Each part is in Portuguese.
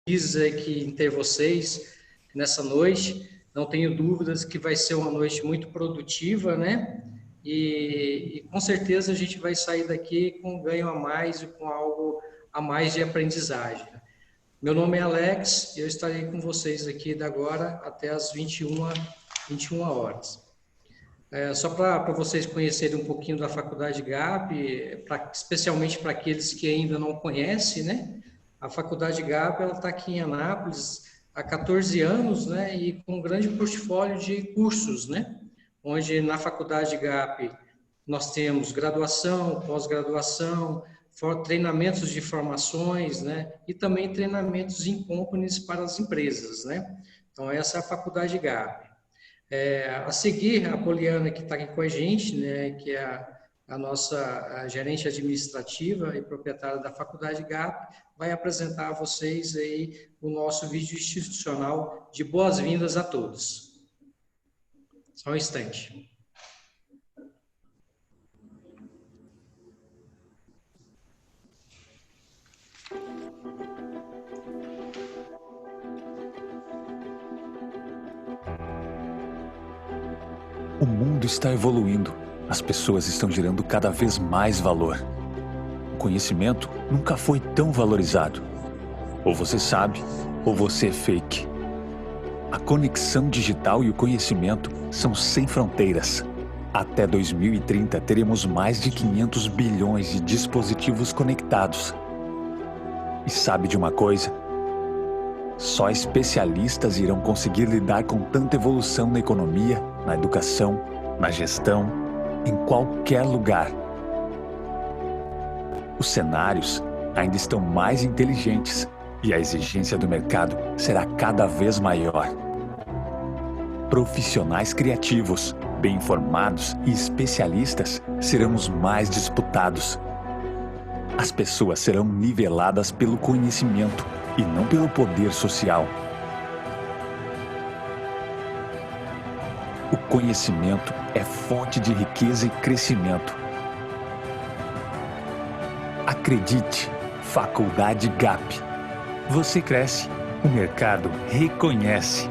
aqui em ter vocês nessa noite. Não tenho dúvidas que vai ser uma noite muito produtiva, né? E com certeza a gente vai sair daqui com um ganho a mais e com algo a mais de aprendizagem. Meu nome é Alex e eu estarei com vocês aqui da agora até as 21 horas. Só para vocês conhecerem um pouquinho da Faculdade GAP, especialmente para aqueles que ainda não conhecem, né? A Faculdade GAP está aqui em Anápolis há 14 anos, né? E com um grande portfólio de cursos, né? Onde na Faculdade GAP nós temos graduação, pós-graduação, treinamentos de formações, né? E também treinamentos in companies para as empresas, né? Então essa é a Faculdade GAP. A seguir, a Poliana, que está aqui com a gente, né, que é a nossa gerente administrativa e proprietária da Faculdade GAP, vai apresentar a vocês aí o nosso vídeo institucional de boas-vindas a todos. Só um instante. O mundo está evoluindo. As pessoas estão gerando cada vez mais valor. O conhecimento nunca foi tão valorizado. Ou você sabe, ou você é fake. A conexão digital e o conhecimento são sem fronteiras. Até 2030, teremos mais de 500 bilhões de dispositivos conectados. E sabe de uma coisa? Só especialistas irão conseguir lidar com tanta evolução na economia, na educação, na gestão, em qualquer lugar. Os cenários ainda estão mais inteligentes e a exigência do mercado será cada vez maior. Profissionais criativos, bem informados e especialistas serão os mais disputados. As pessoas serão niveladas pelo conhecimento e não pelo poder social. O conhecimento é fonte de riqueza e crescimento. Acredite, Faculdade GAP. Você cresce, o mercado reconhece.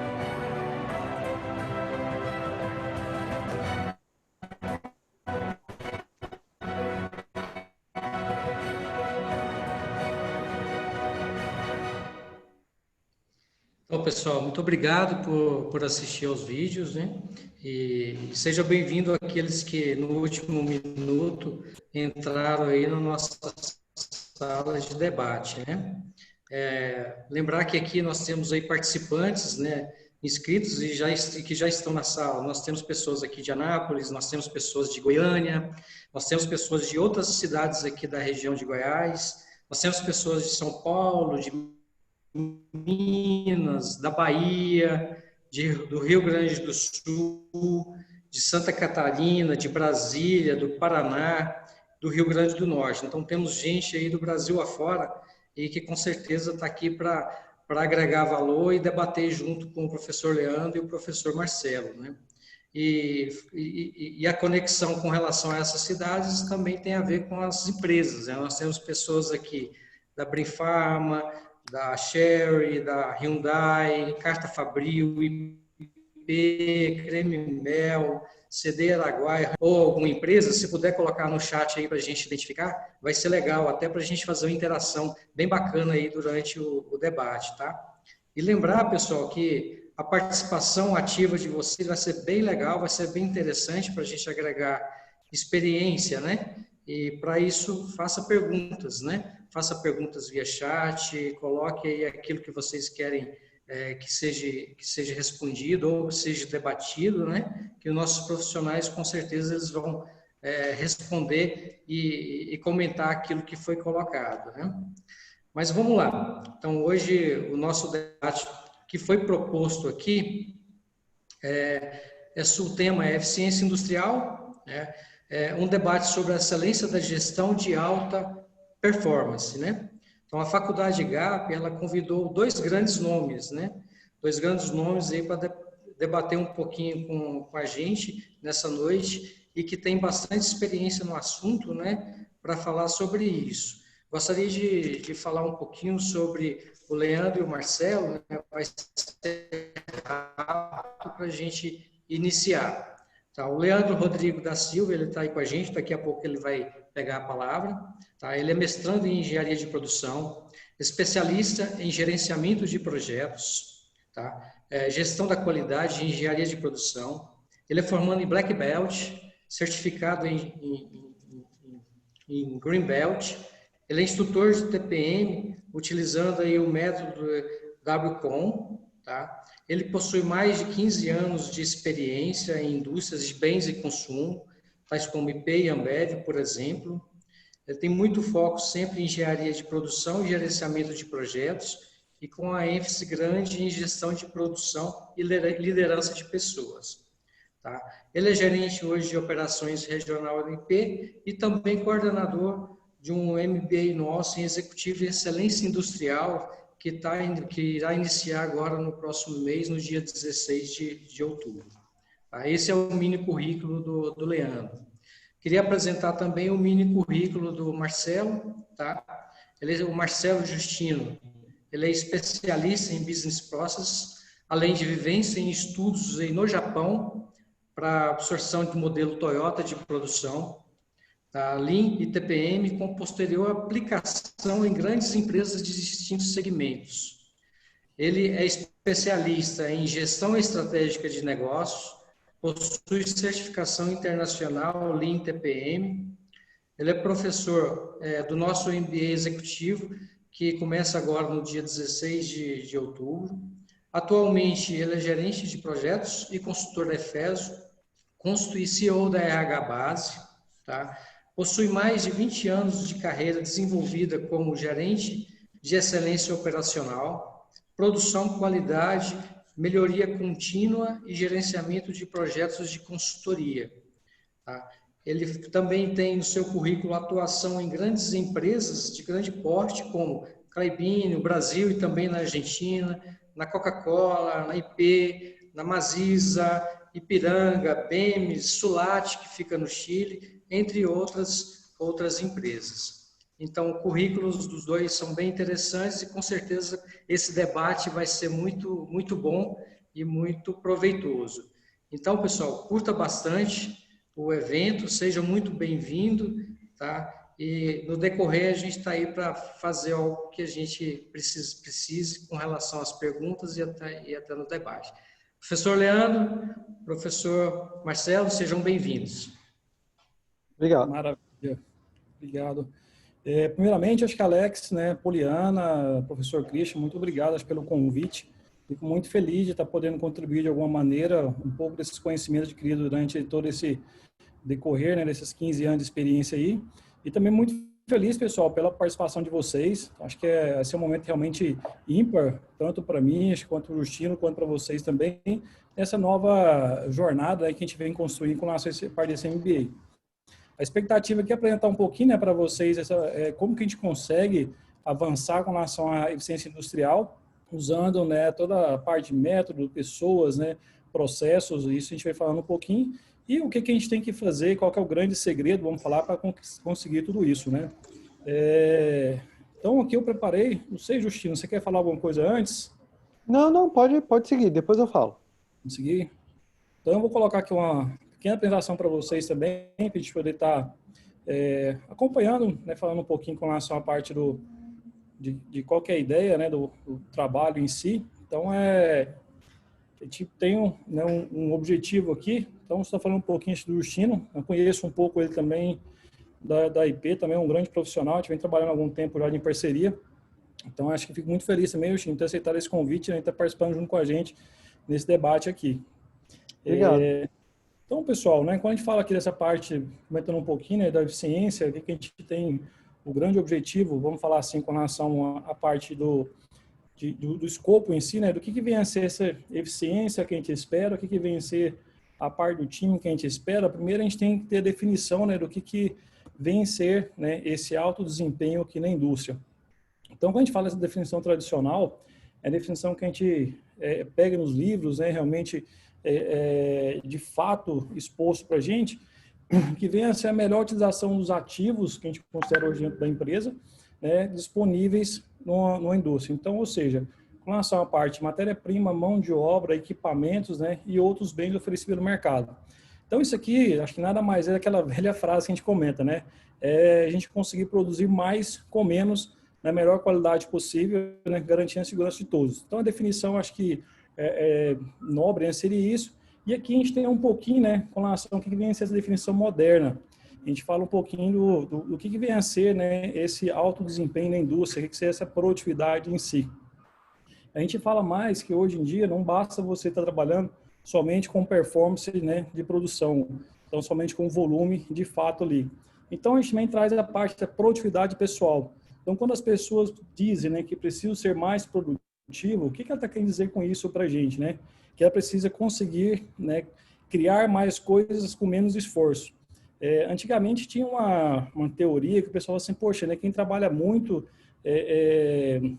Então, pessoal, muito obrigado por assistir aos vídeos, né? E seja bem-vindo àqueles que no último minuto entraram aí na nossa sala de debate, né? Lembrar que aqui nós temos aí participantes, né? Inscritos e que já estão na sala. Nós temos pessoas aqui de Anápolis, nós temos pessoas de Goiânia, nós temos pessoas de outras cidades aqui da região de Goiás, nós temos pessoas de São Paulo, de Minas, da Bahia, do Rio Grande do Sul, de Santa Catarina, de Brasília, do Paraná, do Rio Grande do Norte. Então, temos gente aí do Brasil afora e que com certeza está aqui para agregar valor e debater junto com o professor Leandro e o professor Marcelo, né? E a conexão com relação a essas cidades também tem a ver com as empresas, né? Nós temos pessoas aqui da Brinfarma, da Chery, da Hyundai, Carta Fabril, IP, Creme Mel, CD Araguaia, ou alguma empresa, se puder colocar no chat aí para a gente identificar, vai ser legal, até para a gente fazer uma interação bem bacana aí durante o debate, tá? E lembrar, pessoal, que a participação ativa de vocês vai ser bem legal, vai ser bem interessante para a gente agregar experiência, né? E para isso, faça perguntas, né? Faça perguntas via chat, coloque aí aquilo que vocês querem que seja respondido ou seja debatido, né? Que os nossos profissionais, com certeza, eles vão responder e comentar aquilo que foi colocado, né? Mas vamos lá. Então, hoje, o nosso debate que foi proposto aqui, o tema é eficiência industrial, né? Um debate sobre a excelência da gestão de alta performance, né? Então, a Faculdade GAP, ela convidou dois grandes nomes, né? Dois grandes nomes aí para debater um pouquinho com a gente nessa noite e que tem bastante experiência no assunto, né? Para falar sobre isso. Gostaria de falar um pouquinho sobre o Leandro e o Marcelo, né? Vai ser rápido para a gente iniciar. Tá? O Leandro Rodrigo da Silva, ele está aí com a gente, daqui a pouco ele vai pegar a palavra. Tá? Ele é mestrando em engenharia de produção, especialista em gerenciamento de projetos, tá? Gestão da qualidade e engenharia de produção. Ele é formando em Black Belt, certificado em Green Belt. Ele é instrutor de TPM, utilizando aí o método WCOM, tá? Ele possui mais de 15 anos de experiência em indústrias de bens e consumo, tais como IP e Ambev, por exemplo. Ele tem muito foco sempre em engenharia de produção e gerenciamento de projetos, e com a ênfase grande em gestão de produção e liderança de pessoas. Tá? Ele é gerente hoje de operações regional do IP e também coordenador de um MBA nosso em Executivo e Excelência Industrial, que irá iniciar agora no próximo mês, no dia 16 de outubro. Tá? Esse é o mini currículo do Leandro. Queria apresentar também o mini currículo do Marcelo. Tá? O Marcelo Justino, ele é especialista em Business Process, além de vivência em estudos no Japão, para absorção de modelo Toyota de produção, tá? Lean e TPM, com posterior aplicação em grandes empresas de distintos segmentos. Ele é especialista em gestão estratégica de negócios, possui certificação internacional Lean TPM. Ele é professor do nosso MBA executivo, que começa agora no dia 16 de outubro. Atualmente, ele é gerente de projetos e consultor da Efeso, e CEO da RH Base, tá? Possui mais de 20 anos de carreira desenvolvida como gerente de excelência operacional, produção, qualidade, melhoria contínua e gerenciamento de projetos de consultoria. Tá? Ele também tem no seu currículo atuação em grandes empresas de grande porte, como Klabin, no Brasil e também na Argentina, na Coca-Cola, na IP, na Maziza, Ipiranga, Bemes, Sulate, que fica no Chile, entre outras empresas. Então, currículos dos dois são bem interessantes e, com certeza, esse debate vai ser muito, muito bom e muito proveitoso. Então, pessoal, curta bastante o evento, seja muito bem-vindo, tá? E no decorrer a gente está aí para fazer algo que a gente precise com relação às perguntas e até no debate. Professor Leandro, professor Marcelo, sejam bem-vindos. Obrigado. Maravilha. Obrigado. Primeiramente, acho que Alex, né, Poliana, professor Christian, muito obrigado pelo convite. Fico muito feliz de estar podendo contribuir de alguma maneira um pouco desses conhecimentos adquiridos durante todo esse decorrer, né, desses 15 anos de experiência aí. E também muito feliz, pessoal, pela participação de vocês. Acho que esse é um momento realmente ímpar, tanto para mim, quanto para o Justino, quanto para vocês também, nessa nova jornada aí que a gente vem construindo com a nossa parte desse MBA. A expectativa aqui é apresentar um pouquinho, né, para vocês como que a gente consegue avançar com relação à eficiência industrial, usando, né, toda a parte de método, pessoas, né, processos, isso a gente vai falando um pouquinho. E o que a gente tem que fazer, qual que é o grande segredo, vamos falar, para conseguir tudo isso, né? Então, aqui eu preparei, não sei, Justino, você quer falar alguma coisa antes? Não, pode seguir, depois eu falo. Vamos seguir? Então, eu vou colocar aqui uma pequena apresentação para vocês também, para a gente poder estar acompanhando, né, falando um pouquinho com relação à parte de qual que é a ideia, né, do trabalho em si. Então, a gente tem um objetivo aqui. Então, estou falando um pouquinho do Justino. Eu conheço um pouco ele também da IP, também é um grande profissional. A gente vem trabalhando há algum tempo já em parceria. Então, acho que fico muito feliz também, Justino, ter aceitado esse convite, né, e estar participando junto com a gente nesse debate aqui. Obrigado. Então, pessoal, né, quando a gente fala aqui dessa parte, comentando um pouquinho, né, da eficiência, o que a gente tem o grande objetivo, vamos falar assim, com relação à parte do escopo em si, né, do que vem a ser essa eficiência que a gente espera, o que vem a ser a parte do time que a gente espera. Primeiro, a gente tem que ter a definição, né, do que vem a ser, né, esse alto desempenho aqui na indústria. Então, quando a gente fala dessa definição tradicional, é a definição que a gente pega nos livros, né, realmente, de fato, exposto para a gente, que vem a ser a melhor utilização dos ativos que a gente considera hoje dentro da empresa, né, disponíveis numa indústria. Então, ou seja, com relação à parte de matéria-prima, mão de obra, equipamentos, né, e outros bens oferecidos no mercado. Então, isso aqui, acho que nada mais é aquela velha frase que a gente comenta, né? É a gente conseguir produzir mais com menos, na melhor qualidade possível, né, garantindo a segurança de todos. Então, a definição, acho que nobre, né, seria isso. E aqui a gente tem um pouquinho, né, com relação ao que vem a ser essa definição moderna. A gente fala um pouquinho do que vem a ser, né, esse alto desempenho na indústria, o que é essa produtividade em si. A gente fala mais que hoje em dia não basta você estar trabalhando somente com performance, né, de produção, então somente com volume de fato ali. Então a gente também traz a parte da produtividade pessoal. Então quando as pessoas dizem, né, que precisam ser mais produtivo, o que ela está querendo dizer com isso para a gente, né? Que ela precisa conseguir, né, criar mais coisas com menos esforço. Antigamente tinha uma teoria que o pessoal assim, poxa, né, quem trabalha muito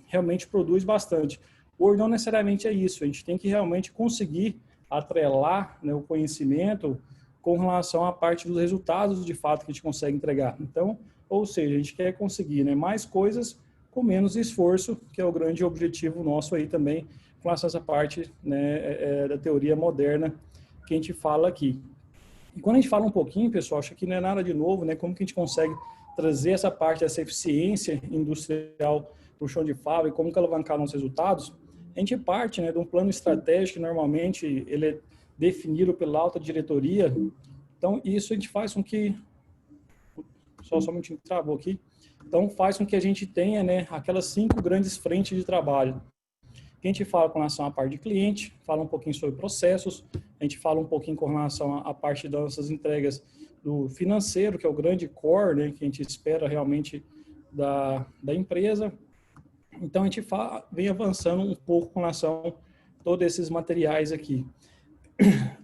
realmente produz bastante. Hoje não necessariamente é isso, a gente tem que realmente conseguir atrelar, né, o conhecimento com relação à parte dos resultados de fato que a gente consegue entregar. Então, ou seja, a gente quer conseguir, né, mais coisas com menos esforço, que é o grande objetivo nosso aí também, com essa parte, né, da teoria moderna que a gente fala aqui. E quando a gente fala um pouquinho, pessoal, acho que não é nada de novo, né, como que a gente consegue trazer essa parte dessa eficiência industrial para o chão de fábrica, como que alavancar nossos resultados, a gente parte, né, de um plano estratégico que normalmente ele é definido pela alta diretoria. Então, isso a gente faz com que... Só um minutinho que travou aqui. Então, faz com que a gente tenha, né, aquelas 5 grandes frentes de trabalho. A gente fala com relação à parte de cliente, fala um pouquinho sobre processos, a gente fala um pouquinho com relação à parte das nossas entregas do financeiro, que é o grande core, né, que a gente espera realmente da empresa. Então, a gente vem avançando um pouco com relação a todos esses materiais aqui.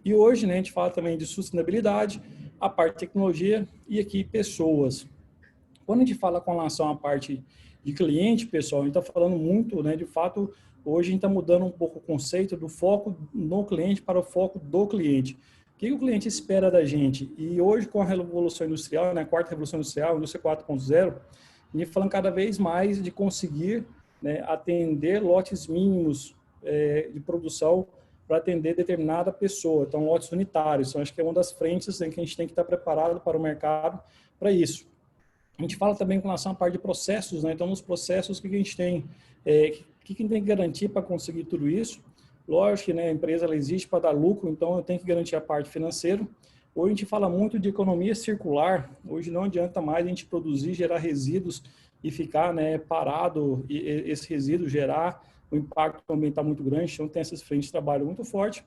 E hoje, né, a gente fala também de sustentabilidade, a parte de tecnologia e aqui pessoas. Quando a gente fala com relação à parte de cliente, pessoal, a gente está falando muito, né, de fato, hoje a gente está mudando um pouco o conceito do foco no cliente para o foco do cliente. O que o cliente espera da gente? E hoje, com a Revolução Industrial, né, a 4ª Revolução Industrial, a Indústria 4.0, a gente falando cada vez mais de conseguir, né, atender lotes mínimos de produção para atender determinada pessoa, então lotes unitários. Então, acho que é uma das frentes, né, que a gente tem que estar preparado para o mercado para isso. A gente fala também com relação à parte de processos, né? Então, nos processos, o que a gente tem, o que a gente tem que garantir para conseguir tudo isso? Lógico que, né, a empresa ela existe para dar lucro, então eu tenho que garantir a parte financeira. Hoje a gente fala muito de economia circular, hoje não adianta mais a gente produzir, gerar resíduos e ficar, né, parado, e esse resíduo gerar um impacto ambiental muito grande, então tem essas frentes de trabalho muito forte.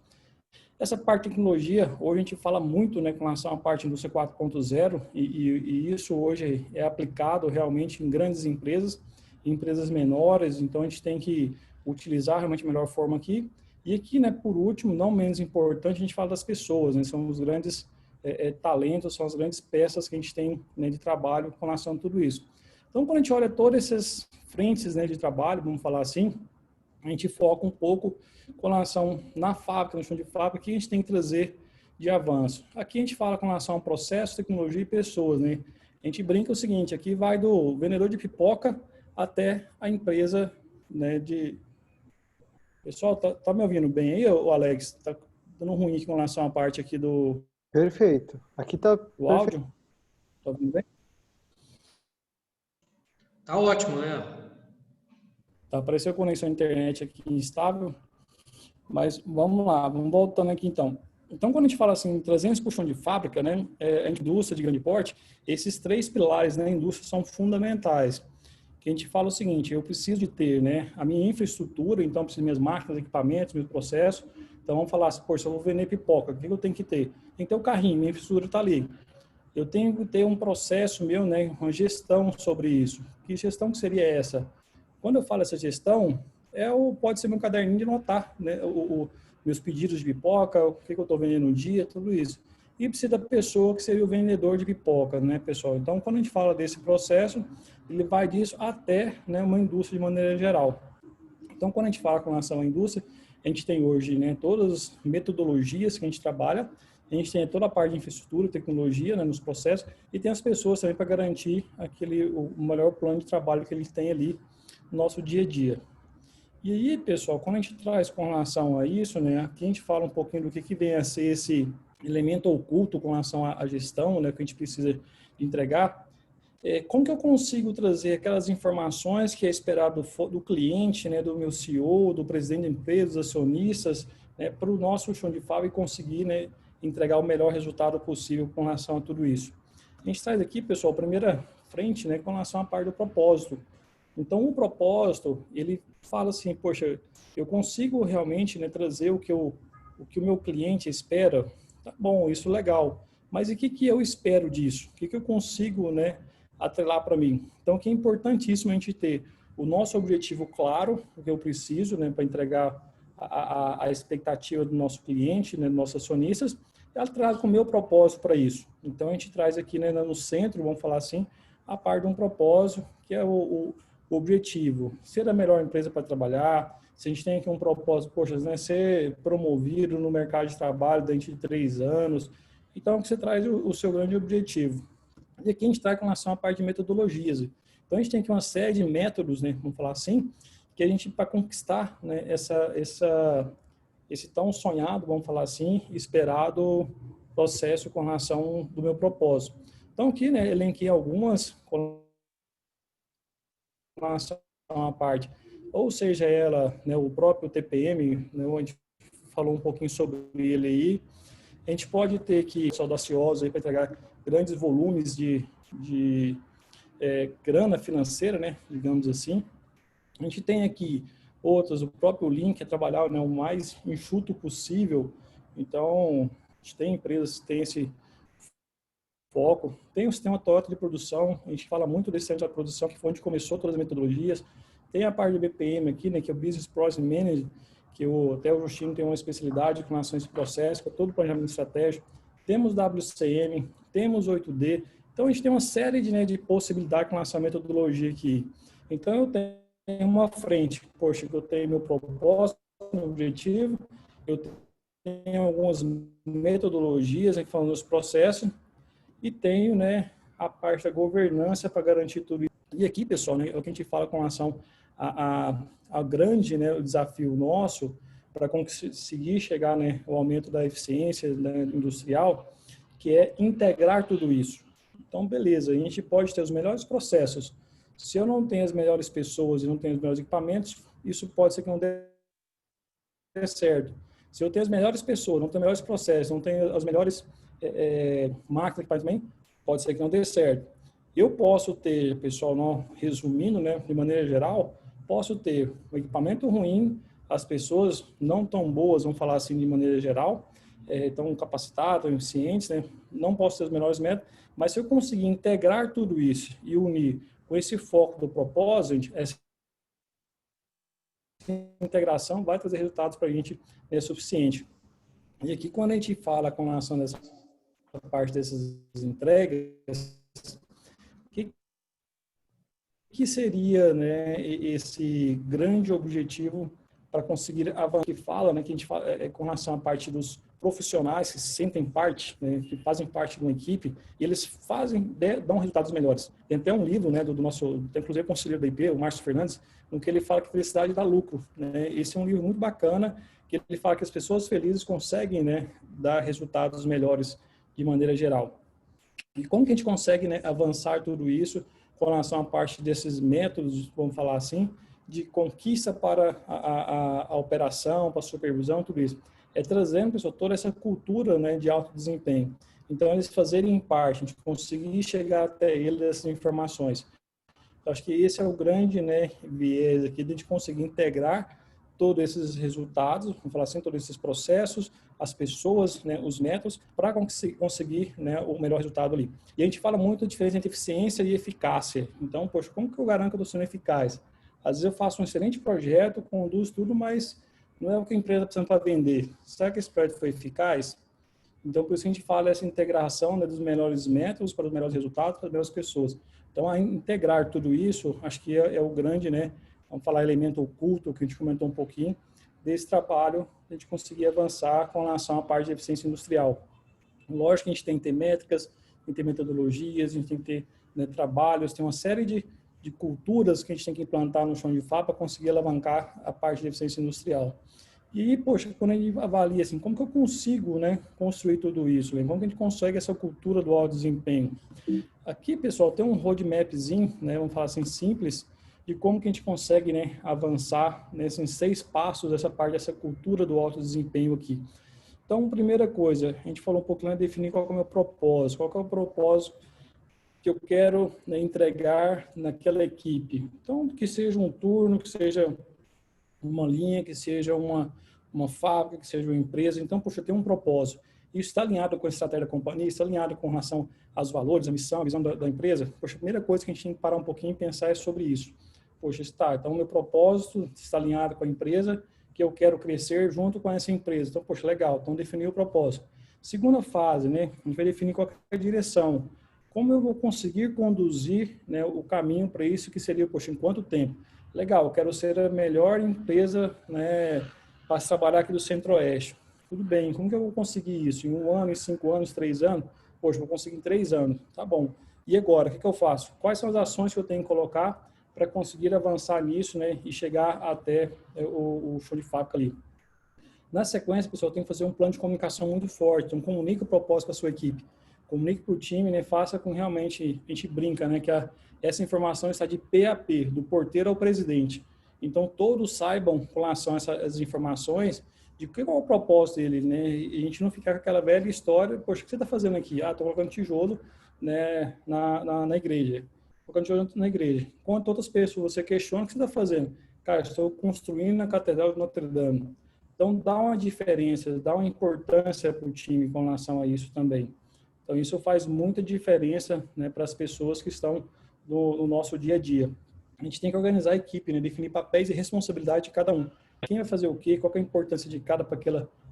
Essa parte de tecnologia, hoje a gente fala muito, né, com relação à parte da indústria 4.0 e isso hoje é aplicado realmente em grandes empresas menores, então a gente tem que utilizar realmente a melhor forma aqui. E aqui, né, por último, não menos importante, a gente fala das pessoas, né, são os grandes talentos, são as grandes peças que a gente tem, né, de trabalho com relação a tudo isso. Então, quando a gente olha todas essas frentes, né, de trabalho, vamos falar assim, a gente foca um pouco com relação na fábrica, no chão de fábrica, que a gente tem que trazer de avanço. Aqui a gente fala com relação ao processo, tecnologia e pessoas, né? A gente brinca o seguinte, aqui vai do vendedor de pipoca até a empresa, né, de... Pessoal, tá me ouvindo bem aí, o Alex? Tá dando ruim aqui com relação à parte aqui do... Perfeito. Aqui tá o áudio. Tá ouvindo bem? Tá ótimo, né? Tá, apareceu a conexão à internet aqui instável, mas vamos lá, vamos voltando aqui então. Então, quando a gente fala assim, trazendo esse puxão de fábrica, né, a indústria de grande porte, esses 3 pilares da indústria são fundamentais. Que a gente fala o seguinte, eu preciso de ter, né, a minha infraestrutura, então eu preciso de minhas máquinas, equipamentos, meus processos. Então, vamos falar assim, poxa, eu vou vender pipoca, o que eu tenho que ter? Tem que ter o carrinho, minha infraestrutura está ali. Eu tenho que ter um processo meu, né, uma gestão sobre isso. Que gestão que seria essa? Quando eu falo essa gestão, pode ser meu caderninho de anotar, né, meus pedidos de pipoca, o que eu estou vendendo no dia, tudo isso. E precisa da pessoa que seria o vendedor de pipoca, né, pessoal? Então, quando a gente fala desse processo, ele vai disso até, né, uma indústria de maneira geral. Então, quando a gente fala com relação à indústria, a gente tem hoje, né, todas as metodologias que a gente trabalha, A gente tem toda a parte de infraestrutura, tecnologia, né, nos processos, e tem as pessoas também para garantir o melhor plano de trabalho que eles têm ali no nosso dia a dia. E aí, pessoal, quando a gente traz com relação a isso, né, aqui a gente fala um pouquinho do que vem a ser esse elemento oculto com relação à gestão, né, que a gente precisa entregar. Como que eu consigo trazer aquelas informações que é esperado do cliente, né, do meu CEO, do presidente da empresa, dos acionistas, né, para o nosso chão de fábrica e conseguir, né, entregar o melhor resultado possível com relação a tudo isso. A gente traz aqui, pessoal, a primeira frente, né, com relação à parte do propósito. Então, o propósito, ele fala assim, poxa, eu consigo realmente, né, trazer o que o meu cliente espera? Tá bom, isso é legal. Mas e o que eu espero disso? O que eu consigo, né, atrelar para mim? Então, que é importantíssimo a gente ter o nosso objetivo claro, o que eu preciso, né, para entregar a expectativa do nosso cliente, né, dos nossos acionistas, e atrelado com o meu propósito para isso. Então, a gente traz aqui, né, no centro, vamos falar assim, a parte de um propósito, que é o objetivo, ser a melhor empresa para trabalhar. Se a gente tem aqui um propósito, poxa, né, ser promovido no mercado de trabalho dentro de 3 anos, então você traz o seu grande objetivo. E aqui a gente traz com relação à parte de metodologias. Então a gente tem aqui uma série de métodos, né, vamos falar assim, que a gente, para conquistar, né, esse tão sonhado, vamos falar assim, esperado processo com relação do meu propósito. Então aqui, né, elenquei algumas com relação à parte, ou seja, ela, né, o próprio TPM, né, onde falou um pouquinho sobre ele aí. A gente pode ter que ser audacioso para entregar grandes volumes de grana financeira, né, digamos assim. A gente tem aqui outras, o próprio Link é trabalhar, né, o mais enxuto possível. Então, a gente tem empresas que têm esse foco. Tem o sistema Toyota de produção, a gente fala muito desse sistema de produção, que foi onde começou todas as metodologias. Tem a parte do BPM aqui, né, que é o Business Process Management, que até o Justino tem uma especialidade com relação a esse processo, que é todo o planejamento estratégico. Temos WCM, temos 8D. Então, a gente tem uma série de possibilidades com relação à metodologia aqui. Então, eu tenho uma frente, poxa, eu tenho meu propósito, meu objetivo, eu tenho algumas metodologias aqui falando dos processos, e tenho, né, a parte da governança para garantir tudo isso. E aqui, pessoal, né, é o que a gente fala com relação a grande, né, o desafio nosso para conseguir chegar, né, ao aumento da eficiência, né, industrial, que é integrar tudo isso. Então, beleza, a gente pode ter os melhores processos. Se eu não tenho as melhores pessoas e não tenho os melhores equipamentos, isso pode ser que não dê certo. Se eu tenho as melhores pessoas, não tenho os melhores processos, não tenho as melhores máquinas que também, pode ser que não dê certo. Eu posso ter, pessoal, não resumindo, né, de maneira geral, posso ter um equipamento ruim, as pessoas não tão boas, vamos falar assim de maneira geral, tão capacitadas, eficientes, né, não posso ter os melhores métodos, mas se eu conseguir integrar tudo isso e unir com esse foco do propósito, essa integração vai trazer resultados para a gente suficiente. E aqui, quando a gente fala com relação a essa parte dessas entregas, que seria, né, esse grande objetivo para conseguir avançar? Que fala, né, que a gente fala com relação à parte dos profissionais que se sentem parte, né, que fazem parte de uma equipe, e eles dão resultados melhores. Tem até um livro, né, do nosso, inclusive conselheiro da IP, o Márcio Fernandes, no que ele fala que felicidade dá lucro, né? Esse é um livro muito bacana, que ele fala que as pessoas felizes conseguem, né, dar resultados melhores de maneira geral. E como que a gente consegue, né, avançar tudo isso com relação à parte desses métodos, vamos falar assim, de conquista para a operação, para a supervisão, tudo isso? É trazendo, pessoal, toda essa cultura, né, de alto desempenho. Então, eles fazerem parte, a gente conseguir chegar até eles essas informações. Eu acho que esse é o grande, né, viés aqui de a gente conseguir integrar todos esses resultados, vamos falar assim, todos esses processos, as pessoas, né, os métodos, para conseguir, né, o melhor resultado ali. E a gente fala muito da diferença entre eficiência e eficácia. Então, poxa, como que eu garanto que eu estou sendo eficaz? Às vezes eu faço um excelente projeto, conduzo tudo, mas não é o que a empresa precisa para vender. Será que esse projeto foi eficaz? Então, por isso que a gente fala dessa integração, né, dos melhores métodos para os melhores resultados, para as melhores pessoas. Então, a integrar tudo isso, acho que é o grande, né, vamos falar elemento oculto, que a gente comentou um pouquinho, desse trabalho, a gente conseguir avançar com relação à parte de eficiência industrial. Lógico que a gente tem que ter métricas, tem que ter metodologias, a gente tem que ter, né, trabalhos, tem uma série de culturas que a gente tem que implantar no chão de fábrica para conseguir alavancar a parte de eficiência industrial. E, poxa, quando a gente avalia assim, como que eu consigo, né, construir tudo isso? Como que a gente consegue essa cultura do alto desempenho? Aqui, pessoal, tem um roadmapzinho, né, vamos falar assim, simples, de como que a gente consegue, né, avançar nesses 6 passos dessa parte, dessa cultura do alto desempenho aqui. Então, primeira coisa, a gente falou um pouquinho, né, definir qual é o meu propósito, qual é o propósito que eu quero, né, entregar naquela equipe. Então, que seja um turno, que seja uma linha, que seja uma fábrica, que seja uma empresa. Então, poxa, tem um propósito. Isso está alinhado com a estratégia da companhia, está alinhado com relação aos valores, a missão, a visão da empresa. Poxa, a primeira coisa que a gente tem que parar um pouquinho e pensar é sobre isso. Poxa, está. Então, o meu propósito está alinhado com a empresa, que eu quero crescer junto com essa empresa. Então, poxa, legal. Então, definir o propósito. Segunda fase, né? A gente vai definir qual é a direção. Como eu vou conseguir conduzir, né, o caminho para isso, que seria, poxa, em quanto tempo? Legal, eu quero ser a melhor empresa, né, para trabalhar aqui do Centro-Oeste. Tudo bem, como que eu vou conseguir isso? Em 1 ano, em 5 anos, 3 anos? Poxa, vou conseguir em 3 anos. Tá bom. E agora, o que eu faço? Quais são as ações que eu tenho que colocar para conseguir avançar nisso, né, e chegar até o show de fábrica ali? Na sequência, pessoal, tem que fazer um plano de comunicação muito forte. Então, comunique o propósito para a sua equipe. Comunique para o time, né, faça com realmente, a gente brinca, né, que essa informação está de P a P, do porteiro ao presidente. Então, todos saibam com relação a essas informações de qual é o propósito dele, né? E a gente não ficar com aquela velha história, poxa, o que você está fazendo aqui? Ah, estou colocando tijolo, né, na igreja. Colocando tijolo na igreja. Quanto outras pessoas você questiona, o que você está fazendo? Cara, estou construindo a Catedral de Notre Dame. Então, dá uma diferença, dá uma importância para o time com relação a isso também. Então, isso faz muita diferença, né, para as pessoas que estão no nosso dia a dia. A gente tem que organizar a equipe, né, definir papéis e responsabilidade de cada um. Quem vai fazer o quê, qual que é a importância de cada para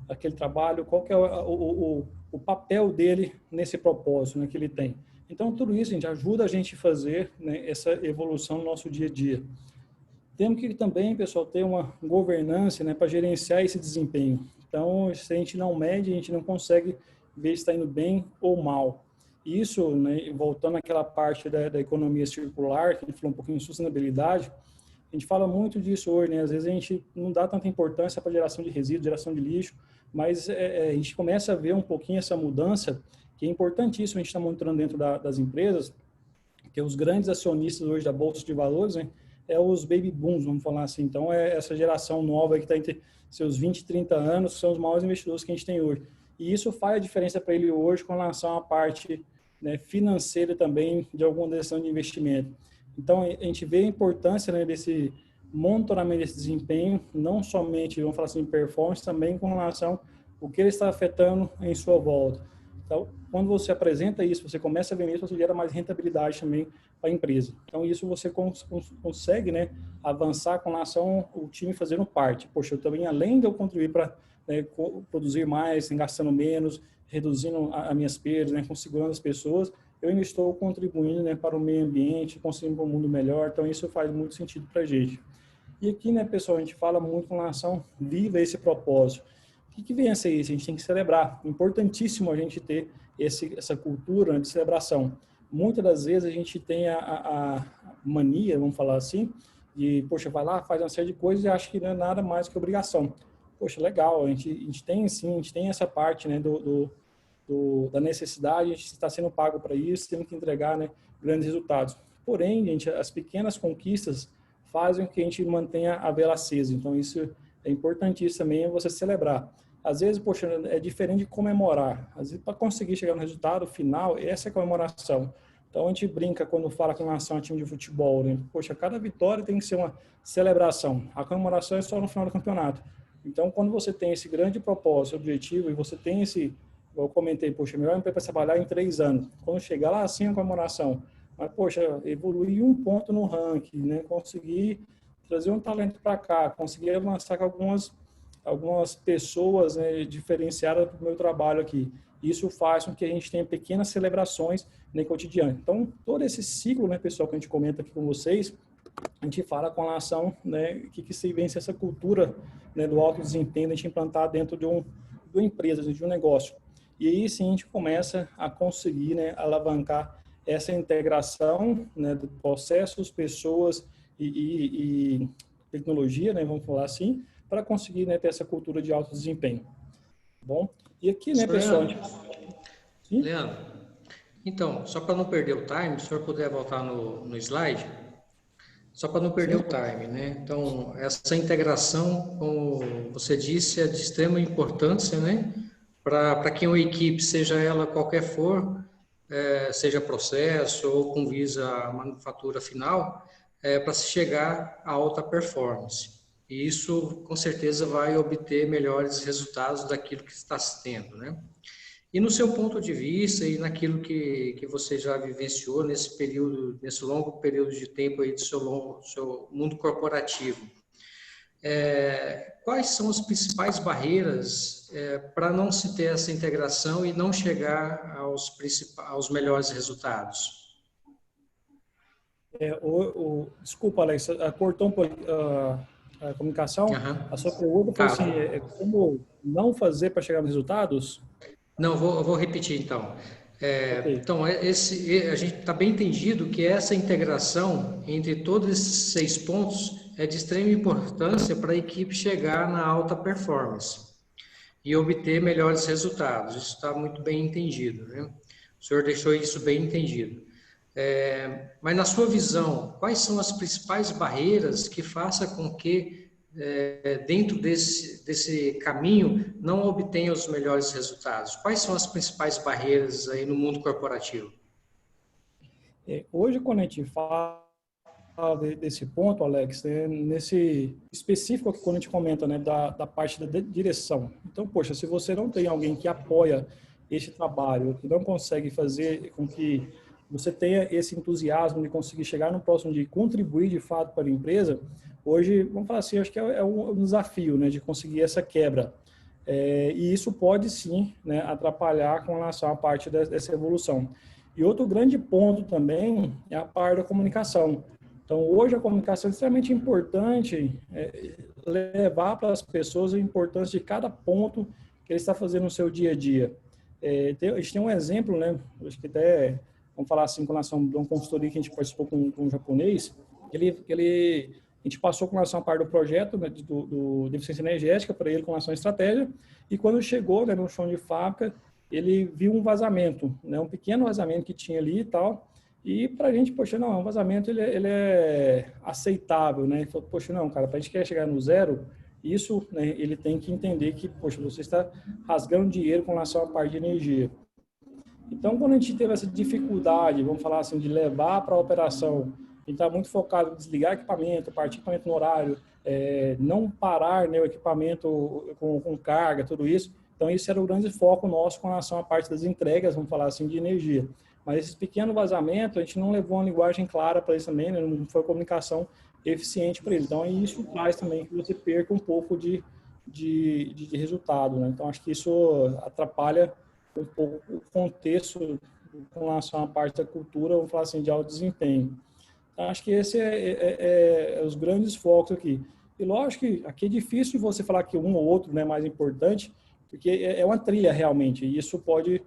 aquele trabalho, qual que é o papel dele nesse propósito, né, que ele tem. Então, tudo isso, gente, ajuda a gente a fazer, né, essa evolução no nosso dia a dia. Temos que também, pessoal, ter uma governança, né, para gerenciar esse desempenho. Então, se a gente não mede, a gente não consegue ver se está indo bem ou mal. Isso, né, voltando àquela parte da economia circular, que a gente falou um pouquinho de sustentabilidade, a gente fala muito disso hoje, né? Às vezes a gente não dá tanta importância para geração de resíduos, geração de lixo, mas a gente começa a ver um pouquinho essa mudança, que é importantíssimo a gente está monitorando dentro das empresas, que os grandes acionistas hoje da Bolsa de Valores, né, é os baby booms, vamos falar assim. Então, é essa geração nova que está entre seus 20 e 30 anos, que são os maiores investidores que a gente tem hoje. E isso faz a diferença para ele hoje com relação à parte, né, financeira também de alguma decisão de investimento. Então, a gente vê a importância, né, desse monitoramento desse desempenho, não somente, vamos falar assim, performance, também com relação ao que ele está afetando em sua volta. Então, quando você apresenta isso, você começa a ver isso, você gera mais rentabilidade também para a empresa. Então, isso você consegue, né, avançar com relação ao time fazendo parte. Poxa, eu também, além de eu contribuir para, né, produzir mais, gastando menos, reduzindo as minhas perdas, né, configurando as pessoas, eu ainda estou contribuindo, né, para o meio ambiente, conseguindo um mundo melhor. Então, isso faz muito sentido para a gente. E aqui, né, pessoal, a gente fala muito com relação, viva esse propósito. O que vem a ser isso? A gente tem que celebrar. Importantíssimo a gente ter essa cultura, né, de celebração. Muitas das vezes a gente tem a mania, vamos falar assim, de, poxa, vai lá, faz uma série de coisas e acha que não é nada mais que obrigação. Poxa, legal, a gente tem sim, a gente tem essa parte, né, da necessidade, a gente está sendo pago para isso, temos que entregar, né, grandes resultados. Porém, gente, as pequenas conquistas fazem com que a gente mantenha a vela acesa. Então, isso é importantíssimo também, você celebrar. Às vezes, poxa, é diferente de comemorar. Às vezes, para conseguir chegar no resultado final, essa é a comemoração. Então, a gente brinca quando fala com relação a time de futebol, né? Poxa, cada vitória tem que ser uma celebração. A comemoração é só no final do campeonato. Então, quando você tem esse grande propósito, objetivo, e você tem esse, eu comentei, poxa, melhor empresa para trabalhar em 3 anos. Quando chegar lá, sim, a comemoração. Mas, poxa, evoluir 1 ponto no ranking, né? Conseguir trazer um talento para cá, conseguir avançar com algumas pessoas, né, diferenciadas do meu trabalho aqui. Isso faz com que a gente tenha pequenas celebrações no cotidiano. Então, todo esse ciclo, né, pessoal, que a gente comenta aqui com vocês, a gente fala com relação, né, que se vence essa cultura, né, do alto desempenho, a gente implantar dentro de uma empresa, de um negócio. e aí sim a gente começa a conseguir, né, alavancar essa integração, né, de processos, pessoas e tecnologia, né, vamos falar assim, para conseguir, né, ter essa cultura de alto desempenho. Tá bom? E aqui, né, Senhor pessoal, sim? Leandro, então, só para não perder o time, se o senhor puder voltar no slide, só para não perder Sim? o time, né? Então, essa integração, como você disse, é de extrema importância, né? Para que uma equipe, seja ela qualquer for, seja processo ou com visa à manufatura final, para se chegar a alta performance. E isso, com certeza, vai obter melhores resultados daquilo que está se tendo, né? E no seu ponto de vista e naquilo que você já vivenciou nesse período, nesse longo período de tempo aí do seu mundo corporativo, quais são as principais barreiras para não se ter essa integração e não chegar aos melhores resultados? Desculpa, Alex, cortou um pouco a comunicação. A Aham. sua pergunta foi Tá. assim, como não fazer para chegar nos resultados? Não, eu vou repetir então. Ok. Então, a gente está bem entendido que essa integração entre todos esses 6 pontos é de extrema importância para a equipe chegar na alta performance e obter melhores resultados. Isso está muito bem entendido, né? O senhor deixou isso bem entendido. Mas na sua visão, quais são as principais barreiras que façam com que dentro desse caminho não obtenha os melhores resultados? Quais são as principais barreiras aí no mundo corporativo? Hoje, quando a gente fala desse ponto, Alex, nesse específico aqui, quando a gente comenta, né, da parte da direção. Então, poxa, se você não tem alguém que apoia esse trabalho, que não consegue fazer com que você tenha esse entusiasmo de conseguir chegar no próximo dia e contribuir de fato para a empresa, hoje, vamos falar assim, acho que é um desafio, né, de conseguir essa quebra. E isso pode sim, né, atrapalhar com relação à parte dessa evolução. E outro grande ponto também é a parte da comunicação. Então, hoje a comunicação é extremamente importante, levar para as pessoas a importância de cada ponto que ele está fazendo no seu dia a dia. A gente tem um exemplo, né? Acho que até, vamos falar assim, com relação a uma consultoria que a gente participou com um japonês, a gente passou com relação à parte do projeto, né, de eficiência energética para ele com relação à estratégia, e quando chegou, né, no chão de fábrica, ele viu um vazamento, né, um pequeno vazamento que tinha ali e tal, e para a gente, poxa, não, um vazamento ele é aceitável, né? Ele falou, poxa, não, cara, para a gente querer chegar no zero, isso, né, ele tem que entender que, poxa, você está rasgando dinheiro com relação à parte de energia. Então, quando a gente teve essa dificuldade, vamos falar assim, de levar para a operação, a gente está muito focado em desligar equipamento, partir equipamento no horário, não parar, né, o equipamento com carga, tudo isso. Então, esse era o grande foco nosso com relação à parte das entregas, vamos falar assim, de energia. Mas esse pequeno vazamento, a gente não levou uma linguagem clara para isso também, né? Não foi comunicação eficiente para ele. Então, isso faz também que você perca um pouco de resultado, né? Então, acho que isso atrapalha um pouco o contexto com relação à parte da cultura, vamos falar assim, de alto desempenho. Então, acho que esse é os grandes focos aqui. E lógico que aqui é difícil você falar que um ou outro não é mais importante, porque é uma trilha realmente, e isso pode...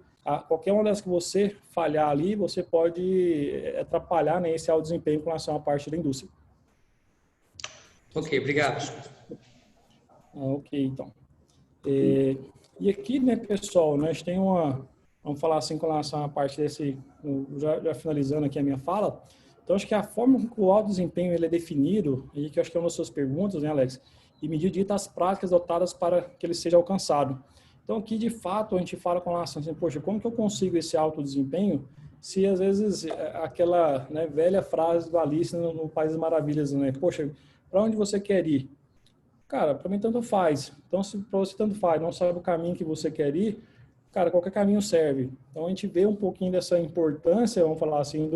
qualquer uma das que você falhar ali, você pode atrapalhar, né, esse alto desempenho com relação à parte da indústria. Ok, obrigado. Ok, então. E aqui, né, pessoal, nós tem vamos falar assim com relação à parte desse, já finalizando aqui a minha fala, então acho que a forma com que o alto desempenho ele é definido, e que eu acho que é uma das suas perguntas, né, Alex, e medida as práticas adotadas para que ele seja alcançado. Então, aqui, de fato, a gente fala com relação assim, poxa, como que eu consigo esse alto desempenho se, às vezes, aquela, né, velha frase do Alice no País das Maravilhas, né? Poxa, para onde você quer ir? Cara, para mim tanto faz. Então, se para você tanto faz, não sabe o caminho que você quer ir, cara, qualquer caminho serve. Então, a gente vê um pouquinho dessa importância, vamos falar assim,